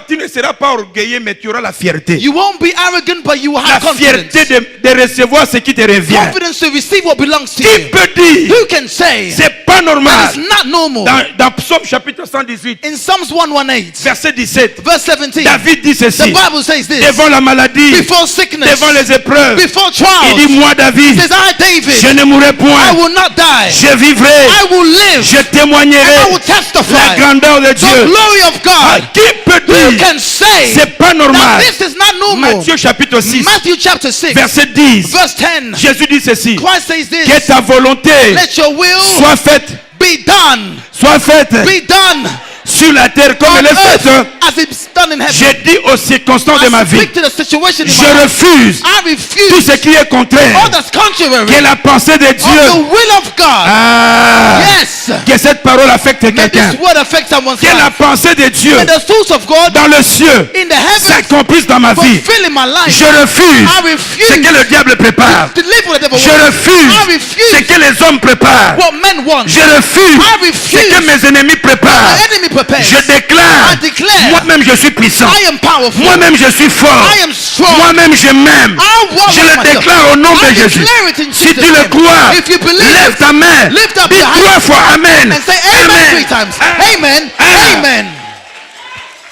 tu ne seras pas orgueilleux, mais tu auras la fierté. you won't be arrogant, but you will La have confidence. fierté de recevoir ce qui te revient. Confidence to receive what belongs to Qui you. peut dire Who can say c'est pas normal? that It's not normal. Dans Psaume chapitre 118, In Psalms 118, verset 17, verse 17, David dit the ceci. Bible says this. Devant la maladie, Before sickness, devant les épreuves, before il trials, dit, moi David, it says, I, David, je ne mourrai I point, will not die. je vivrai, I will live. je And I témoignerai will la testify grandeur de the Dieu. glory of Ah, God. qui peut Who dire can say c'est pas that normal? this is not normal? Matthieu chapitre 6, Matthew chapter 6, verset 10. verse 10. Jésus dit ceci. Christ says Que this. ta volonté Let your will soit faite, be done. soit faite Be done sur la terre comme on elle est earth faite. as it's done in heaven. J'ai dit aux circonstances de ma I vie, speak to the situation in je my life. refuse I tout refuse ce qui est contraire. all that's contrary Que la pensée de of the Dieu, will of God. Yes. que cette parole affecte May quelqu'un. this word affect someone's Que la life. pensée de Dieu May the thoughts of God dans le ciel in the heavens s'accomplisse dans ma vie. fulfill in my life. Je refuse I ce refuse que le diable prépare. to live what the devil Je wants. I refuse ce refuse que les hommes préparent. what men want. Je refuse I ce refuse que mes ennemis préparent. my enemy prepares. Je déclare, I declare moi-même je suis puissant. I am powerful. Moi-même je suis fort. I am strong. Moi-même je m'aime. I want Je le myself. déclare au nom I de Jésus. declare it in Si Jesus' tu le name. crois, If you believe lève it, ta main. lift up Dis your 3 hand fois Amen. and say amen 3 times. Amen. Amen.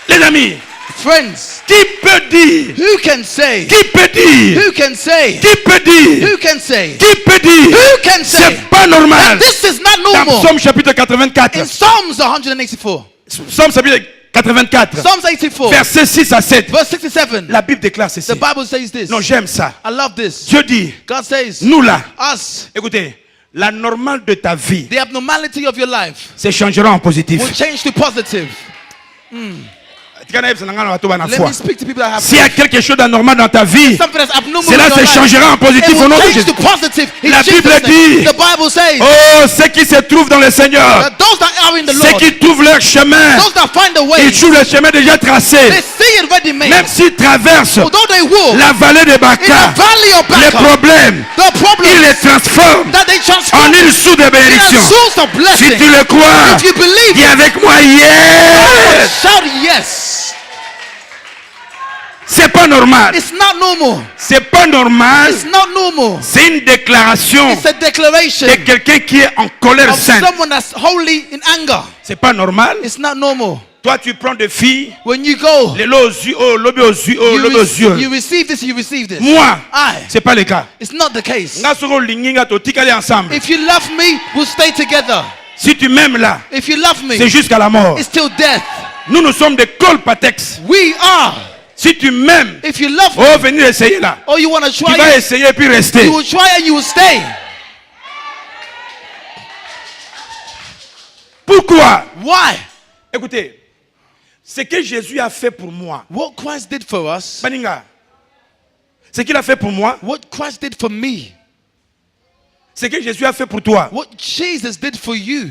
Les amis, Friends, qui peut dire? who can say? Qui peut dire? Who can say? Qui peut dire? Who can say? Qui peut dire? Who can say? C'est pas normal. This is not Dans normal. Psaume chapitre 84. In Psalms 184, Psaume chapitre 84. Psalms 84, Versets 6 à 7. verse 67, La Bible déclare ceci. the Bible says this. Non, j'aime ça. I love this. Dieu dit, God says, nous là, us, écoutez, la normale de ta vie the abnormality of your life se changera en positif. will change to positive. Let me speak to people that have S'il y a quelque chose d'anormal dans ta vie, something that's abnormal cela in your se life. changera en positif It au nom will de change Jésus. to positive in La Jesus' Bible name. dit, The Bible says oh, ceux qui se trouvent dans le Seigneur, that those that are in the ceux Lord, qui trouvent leur chemin, those that find the way, ils trouvent le chemin déjà they tracé. see it ready made. Même s'ils traversent Although they walk la vallée de in the Baca, valley of les Baca, problèmes, the problem ils les transforment that they en transform une source de in a bénédiction. source of Si blessing. tu le crois, If you believe dis it, avec moi, yes! shout yes. C'est pas normal. It's not normal. C'est pas normal. It's not normal. C'est une déclaration It's a declaration de quelqu'un qui est en colère of sainte. someone that's holy in anger. C'est pas normal. It's not normal. Toi, tu prends des filles, When you go, les lots aux yeux, oh, lobby aux yeux, oh, lobby aux yeux. you receive this, you receive this. Moi, I. c'est pas le cas. It's not the case. Nga soko lingi nga totikali ensemble. If you love me, we'll stay together. Si tu m'aimes là, If you love me, c'est jusqu'à la mort. it's till death. Nous sommes des colpatex. We are. Si tu m'aimes, If you love me, oh, venir essayer là. or you want to Tu try vas it, essayer et puis rester. you will try and you will stay. Pourquoi? Why? Écoutez, ce que Jésus a fait pour moi, What Christ did for us, Baninga, ce qu'il a fait pour moi, what Christ did for me, ce que Jésus a fait pour toi. what Jesus did for you,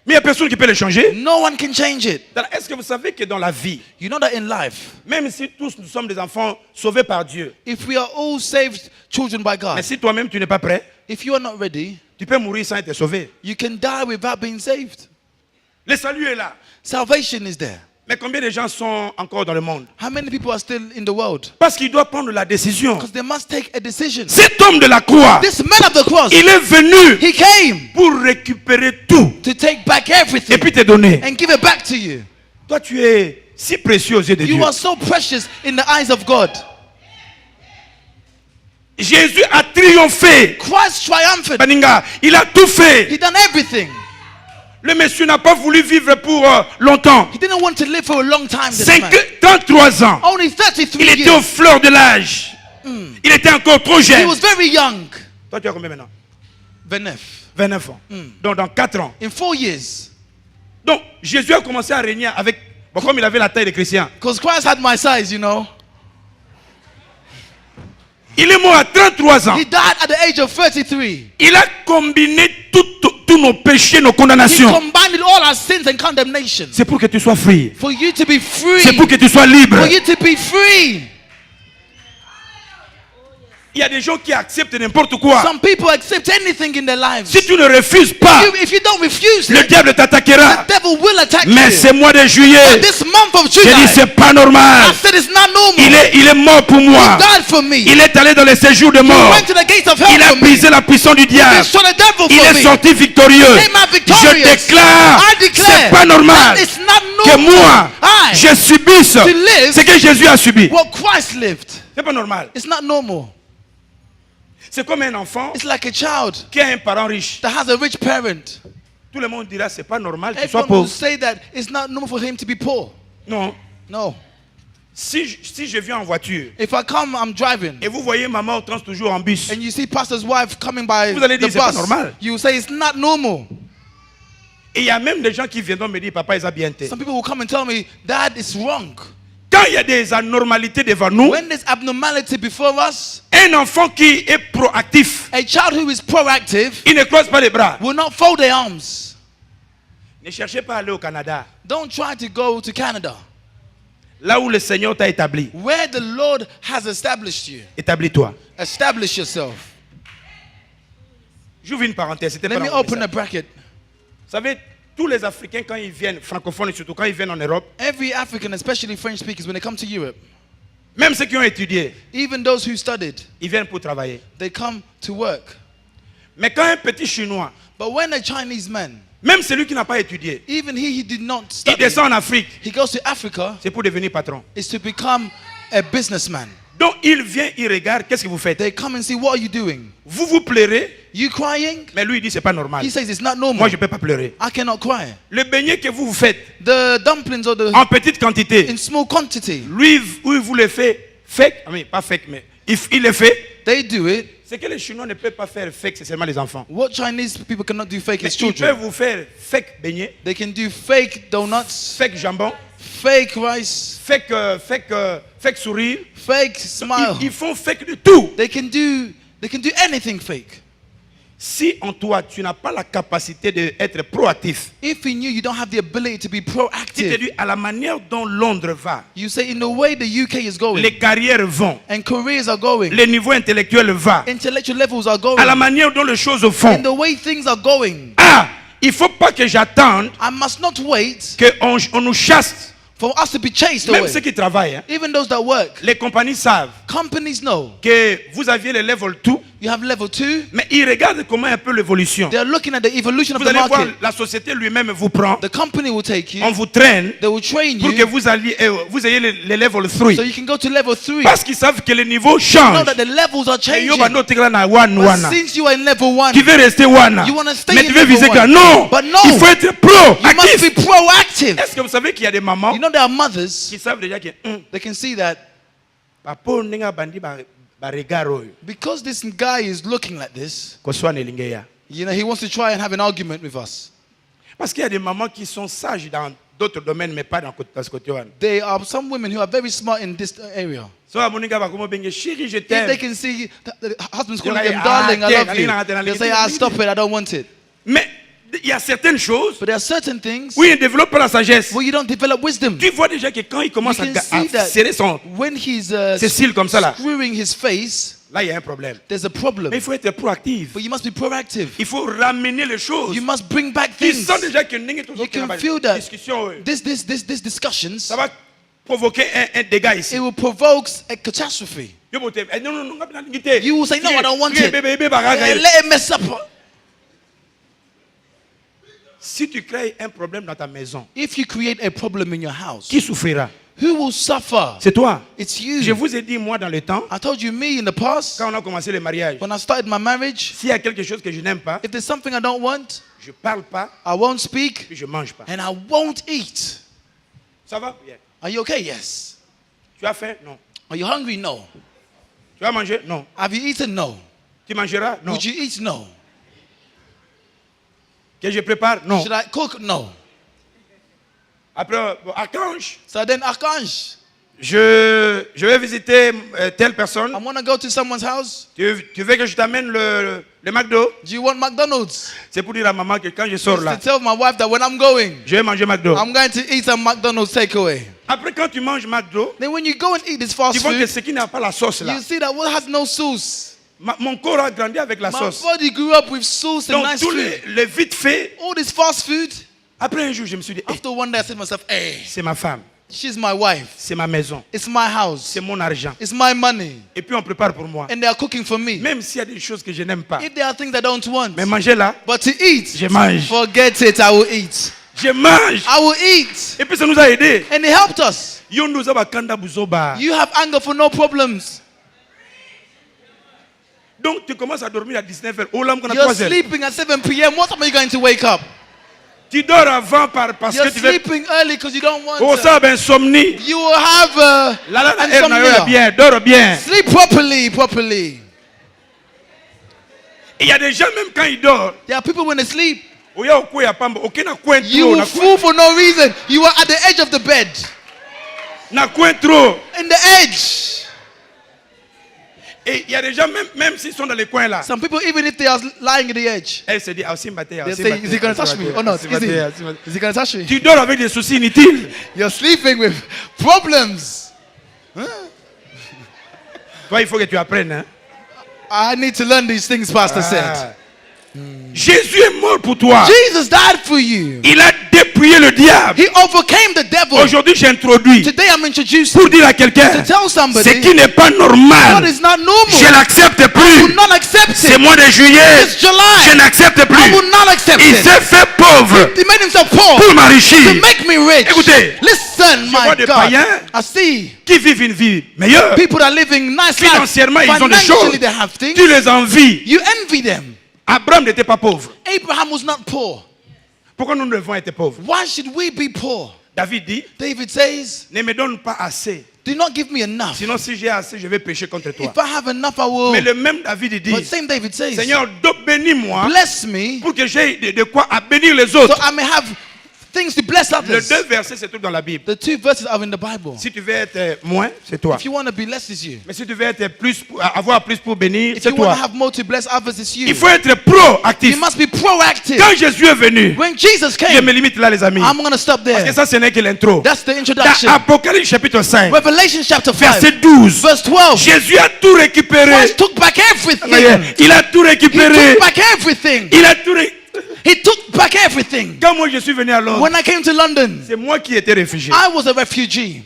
Mais il n'y a personne qui peut le changer. no one can change it. Est-ce que vous savez que dans la vie, You know that in life, même si tous nous sommes des enfants sauvés par Dieu, if we are all saved children by mais God, si toi-même tu n'es pas prêt, if you are not ready, tu peux mourir sans être sauvé. you can die without being saved. Le salut est là. Salvation is there. Mais combien de gens sont encore dans le monde? How many people are still in the world? Parce qu'il doit prendre la décision. Because they must take a decision. Cet homme de la croix, This man of the cross, il est venu he came pour récupérer tout to take back et everything puis te donner. and give it back to you. Toi, tu es si précieux aux yeux de Dieu. You are so precious in the eyes of God. Jésus a triomphé. Christ triumphed. Baninga, il a tout fait. He done everything. Le monsieur n'a pas voulu vivre pour longtemps. He didn't want to live for a long time. This man. 33 ans. Only 33 Il était aux years. fleurs de l'âge. Il était encore trop He jeune. was very young. Toi, tu as combien maintenant? 29. 29 ans. Donc, dans 4 ans. In 4 years. Donc, Jésus a commencé à régner avec... Bon, comme il avait la taille de chrétien. Because Christ had my size, you know. Il est mort à 33 ans. He died at the age of 33. Il a combiné tous nos péchés, nos He condamnations. combined all our sins and condemnation. C'est pour que tu sois free. For you to be free. C'est pour que tu sois libre. For you to be free. Il y a des gens qui acceptent n'importe quoi. Some people accept anything in their lives. Si tu ne refuses pas, If you don't refuse le it, diable t'attaquera. the devil will attack Mais you. ce mois de juillet, This month of j'ai dit July, c'est pas normal. I said it's not normal. Il est mort pour moi. He died for me. Il est allé dans les séjours de He mort. went to the gates of hell Il a for me. brisé la puissance du He diable. destroyed the devil Il for est me. sorti victorieux. Came out Je victorious. déclare, I declare c'est pas normal that it's not que normal. moi, I, je subisse to live ce que Jésus a subi. what Christ lived. C'est pas normal. It's not normal. C'est comme un enfant It's like a child qui a un parent riche. that has a rich parent. Tout le monde dira c'est pas normal qu'il soit Everyone will pauvre. say that it's not normal for him to be poor. Non. No. Si je viens en voiture If I come, I'm driving, et vous voyez maman trans toujours en bus, and you see pastor's wife coming by Vous allez dire, the c'est pas bus, normal. you will say it's not normal. et il y a même des gens qui viendront me dire papa, ils ont bien été. Some people will come and tell me, Dad, it's wrong. Quand il y a des anormalités devant nous, When there's abnormality before us, un enfant qui est proactif, a child who is proactive il ne croise pas les bras. will not fold their arms. Ne cherchez pas à aller au Canada, Don't try to go to Canada, là où le Seigneur t'a établi. where the Lord has established you. Établis-toi. Establish yourself. J'ouvre une parenthèse. C'était Let pas me dans mon open a message. bracket. Vous savez, tous les Africains, quand ils viennent, francophones et surtout quand ils viennent en Europe, Every African, especially French speakers, when they come to Europe, même ceux qui ont étudié, even those who studied, ils viennent pour travailler. they come to work. Mais quand un petit Chinois, But when a Chinese man, même celui qui n'a pas étudié, even he did not il study, descend en Afrique, he goes to Africa, c'est pour devenir patron. is to become a businessman. Donc il vient, il regarde, qu'est-ce que vous faites? They come and see, what are you doing? Vous vous pleurez, You crying? mais lui il dit c'est pas normal. He says it's not normal. Moi je ne peux pas pleurer. I cannot cry. Le beignet que vous faites The dumplings or the en petite quantité, in small quantity, lui vous le fait fake, pas fake, mais il le fait. they do it. Ce que les Chinois ne peuvent pas faire fake, c'est seulement les enfants. What Chinese people cannot do fake Mais is ils peuvent children. vous faire fake beignet, They can do fake donuts, fake jambon, fake rice, fake sourire. fake smile. Ils font fake de tout. They can do anything fake. Si en toi tu n'as pas la capacité d'être proactif, If in you don't have the ability to be il te proactive, dit à la manière dont Londres va, you say in the way the UK is going les carrières vont, and careers are going, les niveaux intellectuels vont, intellectual levels are à la going, manière dont les choses in font. the way things are going, Ah, il faut pas que j'attende I must not wait qu'on nous chasse. for us to be chased Même away. ceux qui travaillent, hein, Even those that work, les compagnies savent companies know que vous aviez le level 2, you have level 2. mais ils regardent comment un peu l'évolution. They're looking at the evolution of Vous the allez voir, market. la société lui-même vous prend, The company will take on you, vous traîne they will train pour que you vous ayez le level 3. so you can go to level 3. Parce qu'ils savent que les niveaux Know changent. that the levels are Et changing. yo, bando, tigla na one, But wana. since you are in level 1, Tu veux rester wana. You wanna stay Mais in tu veux level viser one. grand. Non. But no. Il faut être pro. you must be Actif. proactive. Est-ce que vous savez qu'il y a des mamans You know there are mothers, qui savent déjà que they can see that papa ndinga bandi ba regard oyo. because this guy is looking like this, Koswana elingeya. he wants to try and have an argument with us. Parce qu'il y a des mamans qui sont sages dans d'autres domaines mais pas dans ce côté wana. There are some women who are very smart in this area. So amoninga ba komo benge chérie je If they t'aime. can see the husband's You're calling like, them, darling, I love ah, you. They say, stop it, I don't want it. Mais il y a certaines choses But there are certain things où il ne développe pas la sagesse. where you don't develop wisdom. Tu vois déjà que quand il You commence can à see that serrer son when he's ses cils comme ça là, screwing his face, là il y a un problème. there's a problem. Mais il faut être proactif. But you must be proactive. Il faut ramener les choses. You must bring back Tu things. sens déjà que n'importe You can quelle feel that discussion, this discussions, ça va provoquer un dégât ici. it will provoke a catastrophe. Yo, bote, eh, non, non, You will say, no, I don't want it. Bébé, Let it mess up. Si tu crées un problème dans ta maison, If you create a problem in your house, qui souffrira? who will suffer? C'est toi. It's you. Je vous ai dit, moi, dans le temps, I told you, me in the past, quand on a commencé le mariage, when I started my marriage, s'il y a quelque chose que je n'aime pas, if there's something I don't want, je parle pas, I won't speak puis je mange pas. and I won't eat. Ça va? Bien. Are you okay? Yes. Tu as faim? Non. Are you hungry? No. Tu as mangé? Non. Have you eaten? No. Tu mangeras? Non. Would you eat? No. Que je prépare? Non. Should I cook? No. Après, bon, Archange, So then, Archange, je vais visiter telle personne. I want to go to someone's house. Tu veux que je t'amène le McDo? Do you want McDonald's? C'est pour dire à maman que quand je sors It's là, to tell my wife that when I'm going, je vais manger McDo. I'm going to eat some McDonald's takeaway. Après, quand tu manges McDo, Then when you go and eat this tu fast vois que food, ce qui n'a pas la sauce là. you see that what has no sauce. Mon corps a grandi avec la My sauce. body grew up with sauce and Donc nice tous food. les vite fait. All this fast food. Après un jour, je me suis dit, eh, After one day, I said to myself, hey, c'est ma femme, she's my wife. c'est ma maison, It's my house. c'est mon argent. It's my money. Et puis on prépare pour moi. And they are cooking for me. Même s'il y a des choses que je n'aime pas. If there are things I don't want, Mais manger là, but to eat, je mange. forget it, I will eat. Je mange. I will eat. Et puis ça nous a aidés. And it helped us. Yo nous a kanda buzoba. You have anger for no problems. Donc tu commences à dormir à 19h. Oh là, on a You're 3 heures. sleeping at 7 p.m. What time are you going to wake up? Tu dors avant parce You're que tu veux. sleeping early because you don't want Oh to. ça, ben insomnie. You will have Là, là, elle n'a insomnia. bien, dors bien. Sleep properly. Il y a des gens, même quand ils dorment, There are people when they sleep, il y a aucun pamba, aucun coin you trop, will fool for no reason. You are at the edge of the bed. na coin trop. In the edge. Et il y a des gens, même s'ils sont dans les coins là, Some people, even if they are lying at the edge, elle se dit, ah, aussi matin, they say, is he going to touch me or not? Is he going to touch me? Tu dors avec des soucis inutiles. You're sleeping with problems. Toi, il faut que tu apprennes. Hein? I need to learn these things, Pastor said. Ah. Jésus est mort pour toi. Jesus died for you. Il a dépouillé le diable. He overcame the devil. Aujourd'hui, j'introduis Today I'm introducing pour dire à quelqu'un, to tell ce somebody qui n'est pas what normal, is not je normal. l'accepte I will plus. not accept C'est it. mois de juillet, It's July. je n'accepte I plus. will not accept Il it. s'est fait pauvre He made himself poor pour to m'enrichir. make me rich. Écoutez, Listen, vois my des God. païens I see Qui vivent une vie meilleure. people that are living nice lives. Financièrement, ils ont des choses. Financially, they have things. Tu les envies. You envy them. Abraham n'était pas pauvre. Abraham was not poor. Pourquoi nous devons être pauvres? Why should we be poor? David dit, David says, ne me donne pas assez. do not give me enough. Sinon, si j'ai assez, je vais pécher contre toi. If I have enough, I will. Mais le même David dit, But same David says, Seigneur, bénis-moi bless me pour que j'ai de quoi à bénir les so autres. I may have things to bless Les others. deux versets se trouvent dans la Bible. The two verses are in the Bible. Si tu veux être moins, c'est toi. If you want to be less, it's you. Mais si tu veux être plus, avoir plus pour bénir, If c'est you want toi. to have more to bless others, it's you. Il faut être You proactif. must be proactive. Quand Jésus est venu, When Jesus je came, me limite là, les amis. I'm going to stop Parce que there. ça, ce n'est que l'intro. That's the Dans introduction. Apocalypse chapitre 5, Revelation chapter 5, verset 12, verse 12. Jésus a tout récupéré. Christ took back everything. Il a tout He récupéré. took back everything. Il a tout récupéré. He took back everything. Quand moi je suis venu à Londres, When I came to London, c'est moi qui étais réfugié. I was a refugee.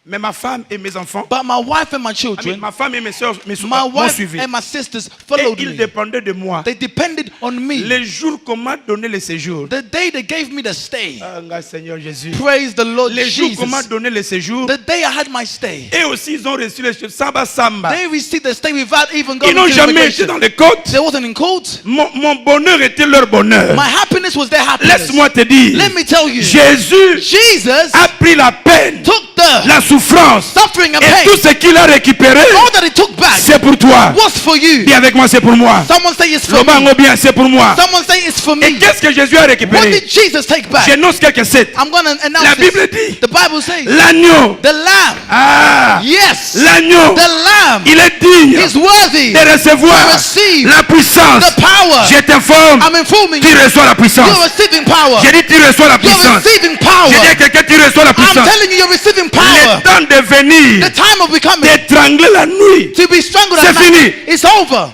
Mais ma femme et mes enfants, But my wife and my children, ma femme et mes soeurs my m'ont wife suivi. and my sisters Et followed ils me. dépendaient de moi. They depended on me. Les jours qu'on m'a donné le séjour. The day they gave me the stay. Ah, Seigneur Jésus. Praise the Lord Les jours qu'on m'a Jesus. donné le séjour. The day I had my stay. Et aussi ils ont reçu les choses samba samba. They received the stay without even Ils going n'ont to jamais été immigration. dans les côtes. They wasn't in court. Mon bonheur était leur bonheur. My happiness was their happiness. Laisse-moi te dire. Let me tell you, Jésus Jesus a pris la peine, took the la souffrance suffering and et pain. tout ce qu'il a récupéré. All that he took back C'est pour toi. was for you. Dis avec moi, c'est pour moi. Someone say it's for me. Lobango bien, c'est pour moi. Someone say it's for Et me. qu'est-ce que Jésus a What récupéré? did Jesus take back? J'énonce quelques sept. I'm going to announce La this. Bible dit, The Bible says l'agneau. the lamb. Ah, Yes. l'agneau. The lamb Il est digne is worthy de recevoir to receive la puissance. the power. Je t'informe, I'm informing tu you. reçois la puissance. You're receiving power. J'ai dit, tu reçois la You're puissance. receiving power. J'ai dit à quelqu'un, tu reçois la I'm puissance. telling you, you're receiving power. Le temps de venir, The time of becoming, d'étrangler la nuit. to be strangled C'est at night, fini. it's over.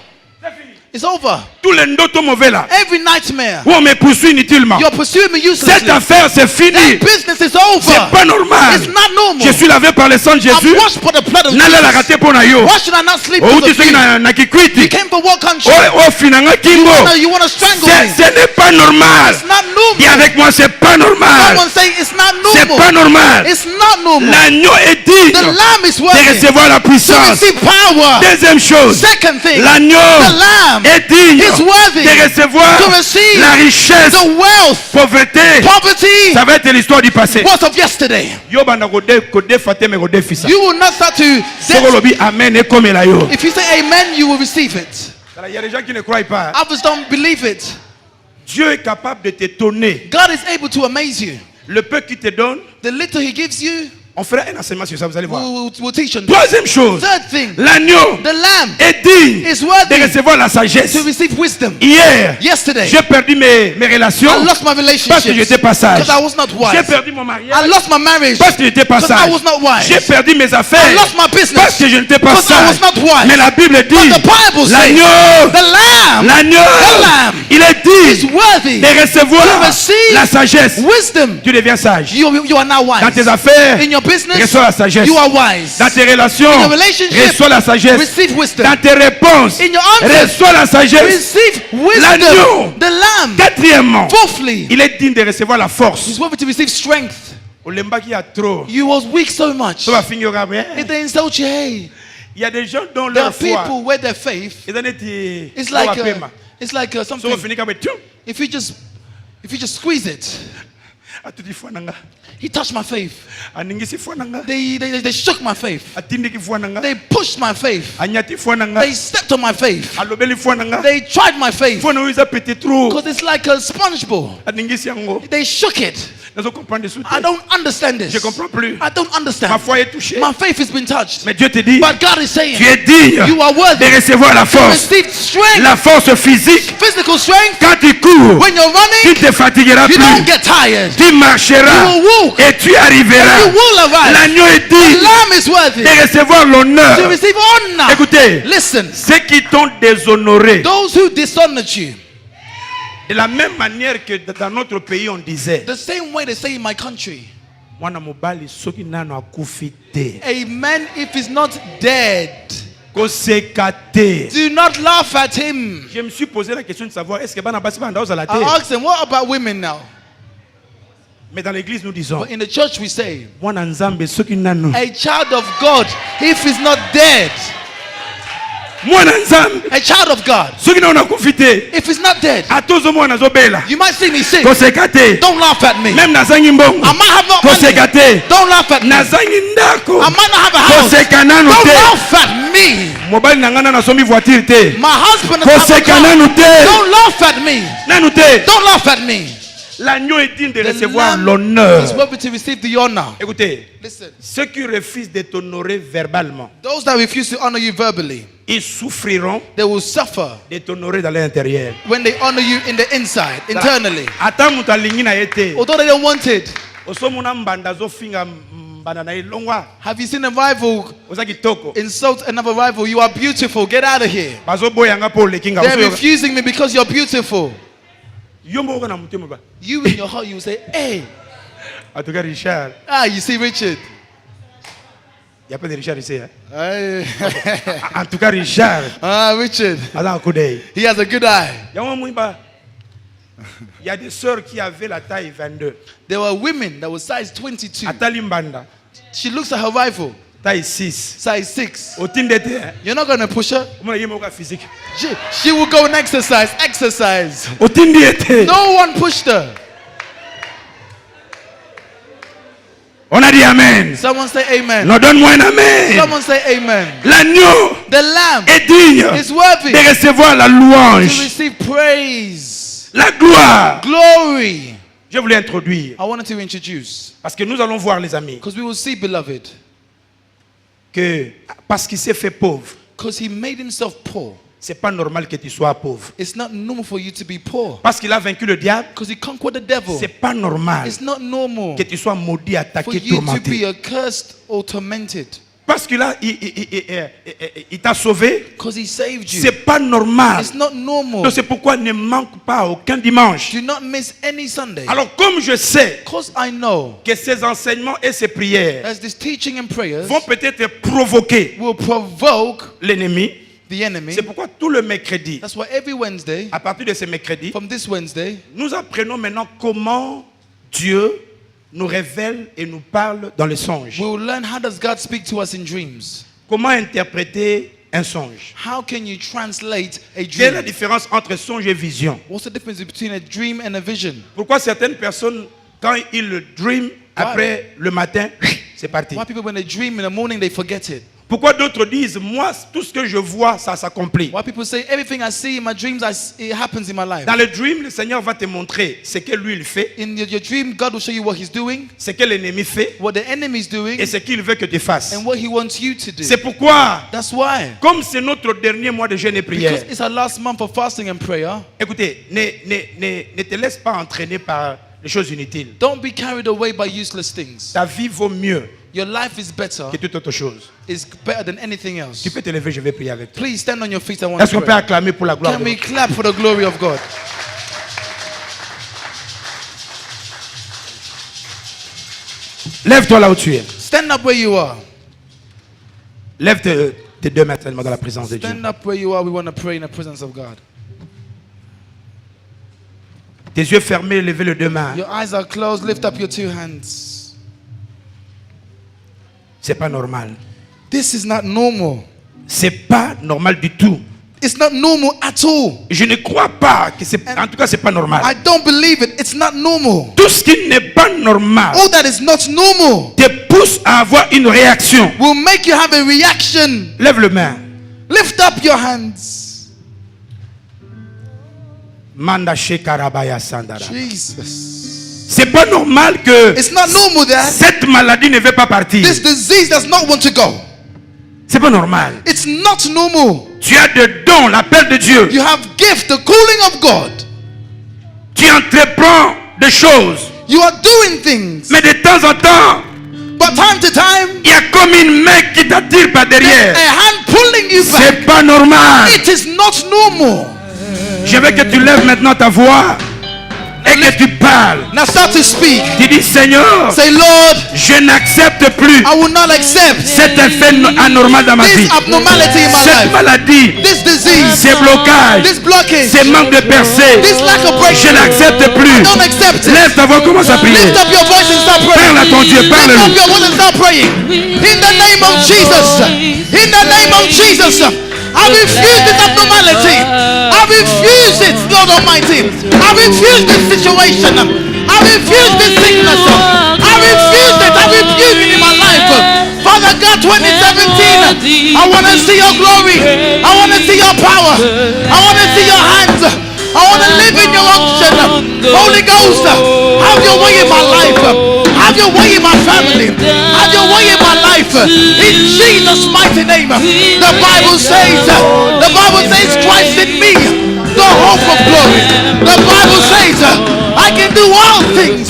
It's over. Tous les ndoto mauvais là, Every nightmare, où on me poursuit inutilement. you're pursuing me Cette uselessly. affaire, c'est fini. That business is over. C'est pas normal. It's not normal. Je suis lavé par le sang de I'm Jésus. washed by the blood of Nala la Jesus. raté pour na yo. Why should I not sleep Oh, because tu of sais you? na You kikwiti. came from what country? Oh, finanga kingo. No, you want to strangle me. Ce n'est pas normal. It's not Dis normal. avec moi, c'est pas normal. Someone say it's not C'est normal. pas normal. It's not normal. L'agneau est digne The lamb is de worthy recevoir la to puissance. receive power. Deuxième chose, Second thing, l'agneau the lamb est digne is worthy de recevoir to receive la richesse. the wealth. Pauvreté, Poverty ça va être l'histoire du passé. was of yesterday. Yo banda kode fateme kode fisa. You will not start to. Soko lobi amen et comme la yo. If you say amen, you will receive it. Il y a des gens qui ne croient pas. Others don't believe it. Dieu est capable de t'étonner. God is able to amaze you. Le peu qu'il te donne, The little He gives you, On fera un enseignement sur ça, vous allez voir. We'll teach on that. Troisième chose, Third thing, l'agneau the lamb est digne is worthy de recevoir la sagesse. to receive wisdom. Hier, Yesterday, j'ai perdu mes relations I lost my parce que j'étais relationships pas sage. because I was not J'ai wise. perdu mon I mariage lost my marriage parce que j'étais pas because I sage. was not wise. J'ai perdu mes affaires I lost my business parce que je n'étais pas because I sage. was not wise. Mais la Bible dit, But the Bible says, l'agneau, the lamb l'agneau, il est is digne worthy de recevoir to receive la sagesse. wisdom. Tu deviens sage. You are now Dans tes wise. affaires, In your business, reçois la sagesse. you are wise. Dans tes relations, In your relationship, reçois la sagesse. receive wisdom. Dans tes réponses, In your answers, reçois la sagesse. receive L'agneau. wisdom. The lamb. Quatrièmement, Fourthly, il est digne de recevoir la force. he's worthy to receive strength. Olemba qui a trop. You was weak so much. Ça va finir au rabais. If they insult you, hey, Il y a des gens dont there are leur foi, people where their faith ils en étaient- is on like va paiement. So, something. on finit comme tiens, If you just squeeze it, a tout dit foi nanga, he touched my faith. a ningisi foi nanga, They shook my faith. a tindiki foi nanga, They pushed my faith. a nyati foi nanga, They stepped on my faith. a lobeli foi nanga. They tried my faith Foi na uiza petit trou, because it's like a sponge ball. a ningisi yango. They shook it. Nazo comprendre sous I don't understand this. Je comprends plus. I don't Ma understand. foi est touchée. My faith has been touched. Mais Dieu te dit, But God is saying, tu es digne you are worthy de recevoir la to force. receive strength, La force physique. physical strength. Quand tu cours, When you're tu running, ne te fatigueras you don't plus. get tired. Tu marcheras You will walk. et tu arriveras. You will arrive. L'agneau est The digne lamb is worthy de recevoir to l'honneur. receive honor. Écoutez, Listen, ceux qui t'ont déshonoré, those who dishonored you, de la même manière que dans notre pays on disait, the same way they say in my country, mwana mobali soki nano akufi te, a man if he's not dead, koseka te. do not laugh at him. Je me suis posé la question de savoir est-ce que bana basi banda ozala te? I asked him, what about women now? Mais dans l'église nous disons, But in the church we say, mwana nzambe soki nano, a child of God, if he's not dead, mwana nzambe a child of God, soki nano akufi te, if he's not dead, atozo mwana azobela, you might see me sing. koseka te. Don't laugh at me. Même nazangi mbongo, I might have not koseka money. te. Don't laugh at me. Nazangi ndako, I might not have a house. koseka nano Don't te. laugh at me. Mobali na nga nano asomi voiture te, My husband has koseka a car. nanu te. Don't laugh at me. Nanu te. Don't laugh at me. L'agneau est digne de The recevoir lamb l'honneur. is worthy to receive the honor. Écoutez, Listen, ceux qui refusent de t'honorer verbalement, those that refuse to honor you verbally, ils souffriront they will suffer de t'honorer dans l'intérieur. when they honor you in the inside, internally. Ata mutu alingi na ye te, Although they don't want it. osomona mbanda azofinga mbanda na ye longwa, Have you seen a rival oza kitoko. insult another rival? You are beautiful. Get out of here. Bazoboyanga mpo oleki nga. They're refusing me because you're beautiful. Yo moko na motema ba. You in your heart, you will say, hey, En tout cas, Richard, you see Richard. il y a pas de Richard ici. Hein? Hey. En tout cas, Richard, Richard. aza un coup d'œil. He has a good eye. Il y a des sœurs qui avaient la taille 22. There were women that were size 22. Atali mbanda, She looks at her rival, taille 6. size 6. Otinde te, hein? You're not going to push her. Omona ye moko ya physique. She will go and exercise. Otindi ete. No one pushed her. On a dit amen. Someone say amen. Non, donne-moi un amen. Someone say amen. L'agneau The lamb est digne is worthy de recevoir la to louange, receive praise, la gloire. glory. Je voulais introduire, I wanted to introduce, parce que nous allons voir, les amis, because we will see, beloved, que parce qu'il s'est fait pauvre, because he made himself poor. c'est pas normal que tu sois pauvre. It's not normal for you to be poor. Parce qu'il a vaincu le diable, Because he conquered the devil. c'est pas normal It's not normal que tu sois maudit, for attaqué, you to be tourmenté. accursed or tormented. Parce qu'il a, il t'a sauvé, Because he saved you. c'est pas normal. It's not normal. Donc c'est pourquoi ne manque pas aucun dimanche. Do not miss any Sunday. Alors comme je sais Because I know que ces enseignements et ces prières as this teaching and prayers vont peut-être provoquer will provoke l'ennemi, the enemy. c'est pourquoi tout le mercredi, That's why every Wednesday, à partir de ce mercredi, from this Wednesday, nous apprenons maintenant comment Dieu nous révèle et nous parle dans les songes. we will learn how does God speak to us in dreams. Comment interpréter un songe. How can you translate a Quelle est la dream? différence entre songe et vision? What's the difference between a dream and a vision? Pourquoi certaines personnes, quand ils le dream, après le matin, c'est parti. Why people when they dream in the morning they forget it? Pourquoi d'autres disent, moi, tout ce que je vois, ça s'accomplit. Why people say everything I see in my dreams, it happens in my life. Dans le dream, le Seigneur va te montrer ce que lui il fait, In your dream, God will show you what He's doing, ce que l'ennemi fait what the enemy is doing, et ce qu'il veut que tu fasses. and what He wants you to do. C'est pourquoi, That's why. comme c'est notre dernier mois de jeûne et prière, Because it's our last month of fasting and prayer. écoutez, ne te laisse pas entraîner par les choses inutiles. Don't be carried away by useless things. Ta vie vaut mieux Your life is better, que toute autre chose. is better than anything else. Tu peux te lever, je vais prier avec toi. Please stand on your feet. I want Est-ce to qu'on peut pray. acclamer pour la gloire Can de we Dieu? clap for the glory of God? Lève-toi là où tu es. Stand up where you are. Lève tes deux mains tellement dans la présence de Dieu. Stand up where you are. We want to pray in the presence of God. Tes yeux fermés, levez les deux mains. Your eyes are closed. Lift up your two hands. C'est pas normal. This is not normal. C'est pas normal du tout. It's not normal at all. Je ne crois pas que c'est. En tout cas, c'est pas normal. I don't believe it. It's not normal. Tout ce qui n'est pas normal All that is not normal te pousse à avoir une réaction. will make you have a reaction. Lève le main. Lift up your hands. Manda shekarabaya sandara. Jesus. C'est pas normal que It's not normal that cette maladie ne veut pas partir. this disease does not want to go. C'est pas normal. It's not normal. Tu as des dons, l'appel de Dieu. You have gift, the calling of God. Tu entreprends des choses. You are doing things. Mais de temps en temps, But time to time, il y a comme une main qui t'attire par derrière. a hand pulling you back. C'est pas normal. It is not normal. Je veux que tu lèves maintenant ta voix et que tu parles. Now start to speak. Tu dis, Seigneur, Say, Lord, je n'accepte plus I will not accept cet effet anormal dans ma vie. this abnormality in my Cette life. maladie, This disease, ces blocages, this blockage, ces manques de percée, this lack of je breakthrough. n'accepte plus. Don't accept it. Lève ta voix, commence à prier. Lift up your voice and start praying. Parle à ton Dieu, Lift up parle-lui. your voice and start praying. In the name of Jesus. In the name of Jesus. I refuse this abnormality. I refuse it, Lord Almighty. I refuse this situation. I refuse this sickness. I refuse it. I refuse it in my life. Father God, 2017, I want to see your glory. I want to see your power. I want to see your hands. I want to live in your unction. Holy Ghost, have your way in my life. Have your way in my family. Have your way in my life. In Jesus' mighty name. The Bible says Christ in me, the hope of glory. The Bible says I can do all things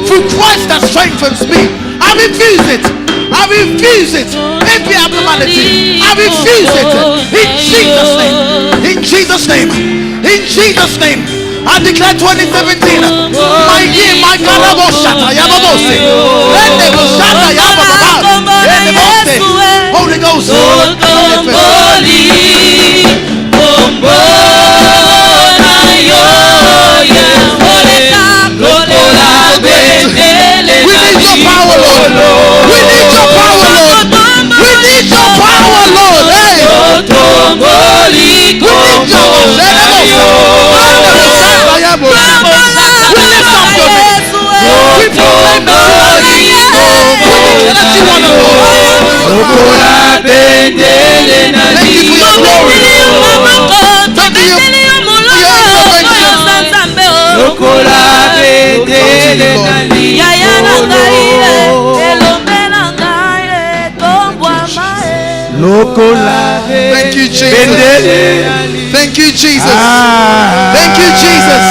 through Christ that strengthens me. I refuse it. I refuse it. Every abnormality. I refuse it. In Jesus' name. In Jesus' name. In Jesus' name. I declare 2017 my year, my Karaboshata, Yababose. Rendeboshata, Yabababa. Rendebose. Holy Ghost. We need your power, Lord. We need your power, Lord. We need your power, Lord. Hey. We need your We lift up your name. We proclaim the glory. We declare that you are the Lord. Thank you for your glory. Thank you for your Thank you, Jesus. Thank you, Jesus. Thank you, Jesus.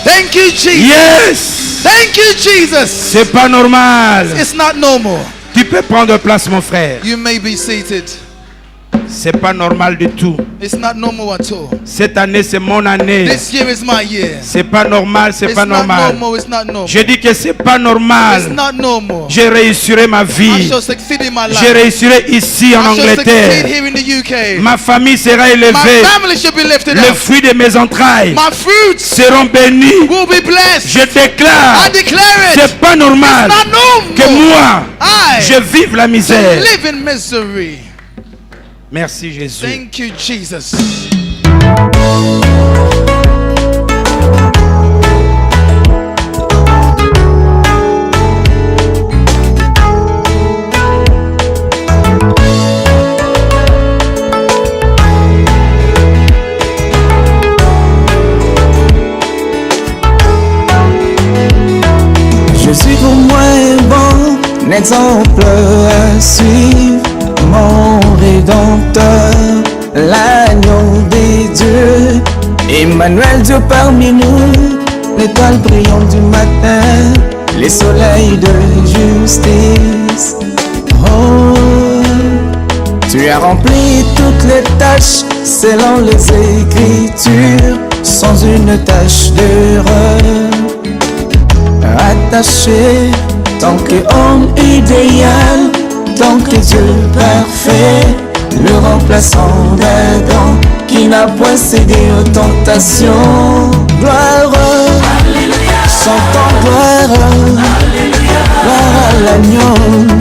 Thank you, Jesus. Yes. Thank you, Jesus. C'est pas normal. It's not normal. Tu peux prendre place, mon frère. You may be seated. C'est pas normal du tout. It's not normal at all. Cette année, c'est mon année. This year is my year. C'est pas normal, c'est It's pas not normal. normal. It's not normal. Je dis que c'est pas It's normal. not normal. Je réussirai ma I vie. shall succeed in my Je life. réussirai ici en I shall succeed Angleterre. here in the UK. Ma famille sera My élevée. family should be lifted Les up. fruits de mes entrailles My fruits seront bénis. will be blessed. Je déclare, I declare it. c'est pas normal It's not normal. que moi, I je vive la misère. live in misery. Merci Jésus. Thank you, Jesus. exemple à suivre, mon Rédempteur, l'agneau des dieux, Emmanuel, Dieu parmi nous, l'étoile brillante du matin, les soleils de justice. Oh, tu as rempli toutes les tâches selon les Écritures, sans une tache d'erreur. Attaché, tant que homme idéal, tant que Dieu parfait, le remplaçant d'Adam, qui n'a point cédé aux tentations. Gloire, chantons gloire, gloire à l'agneau.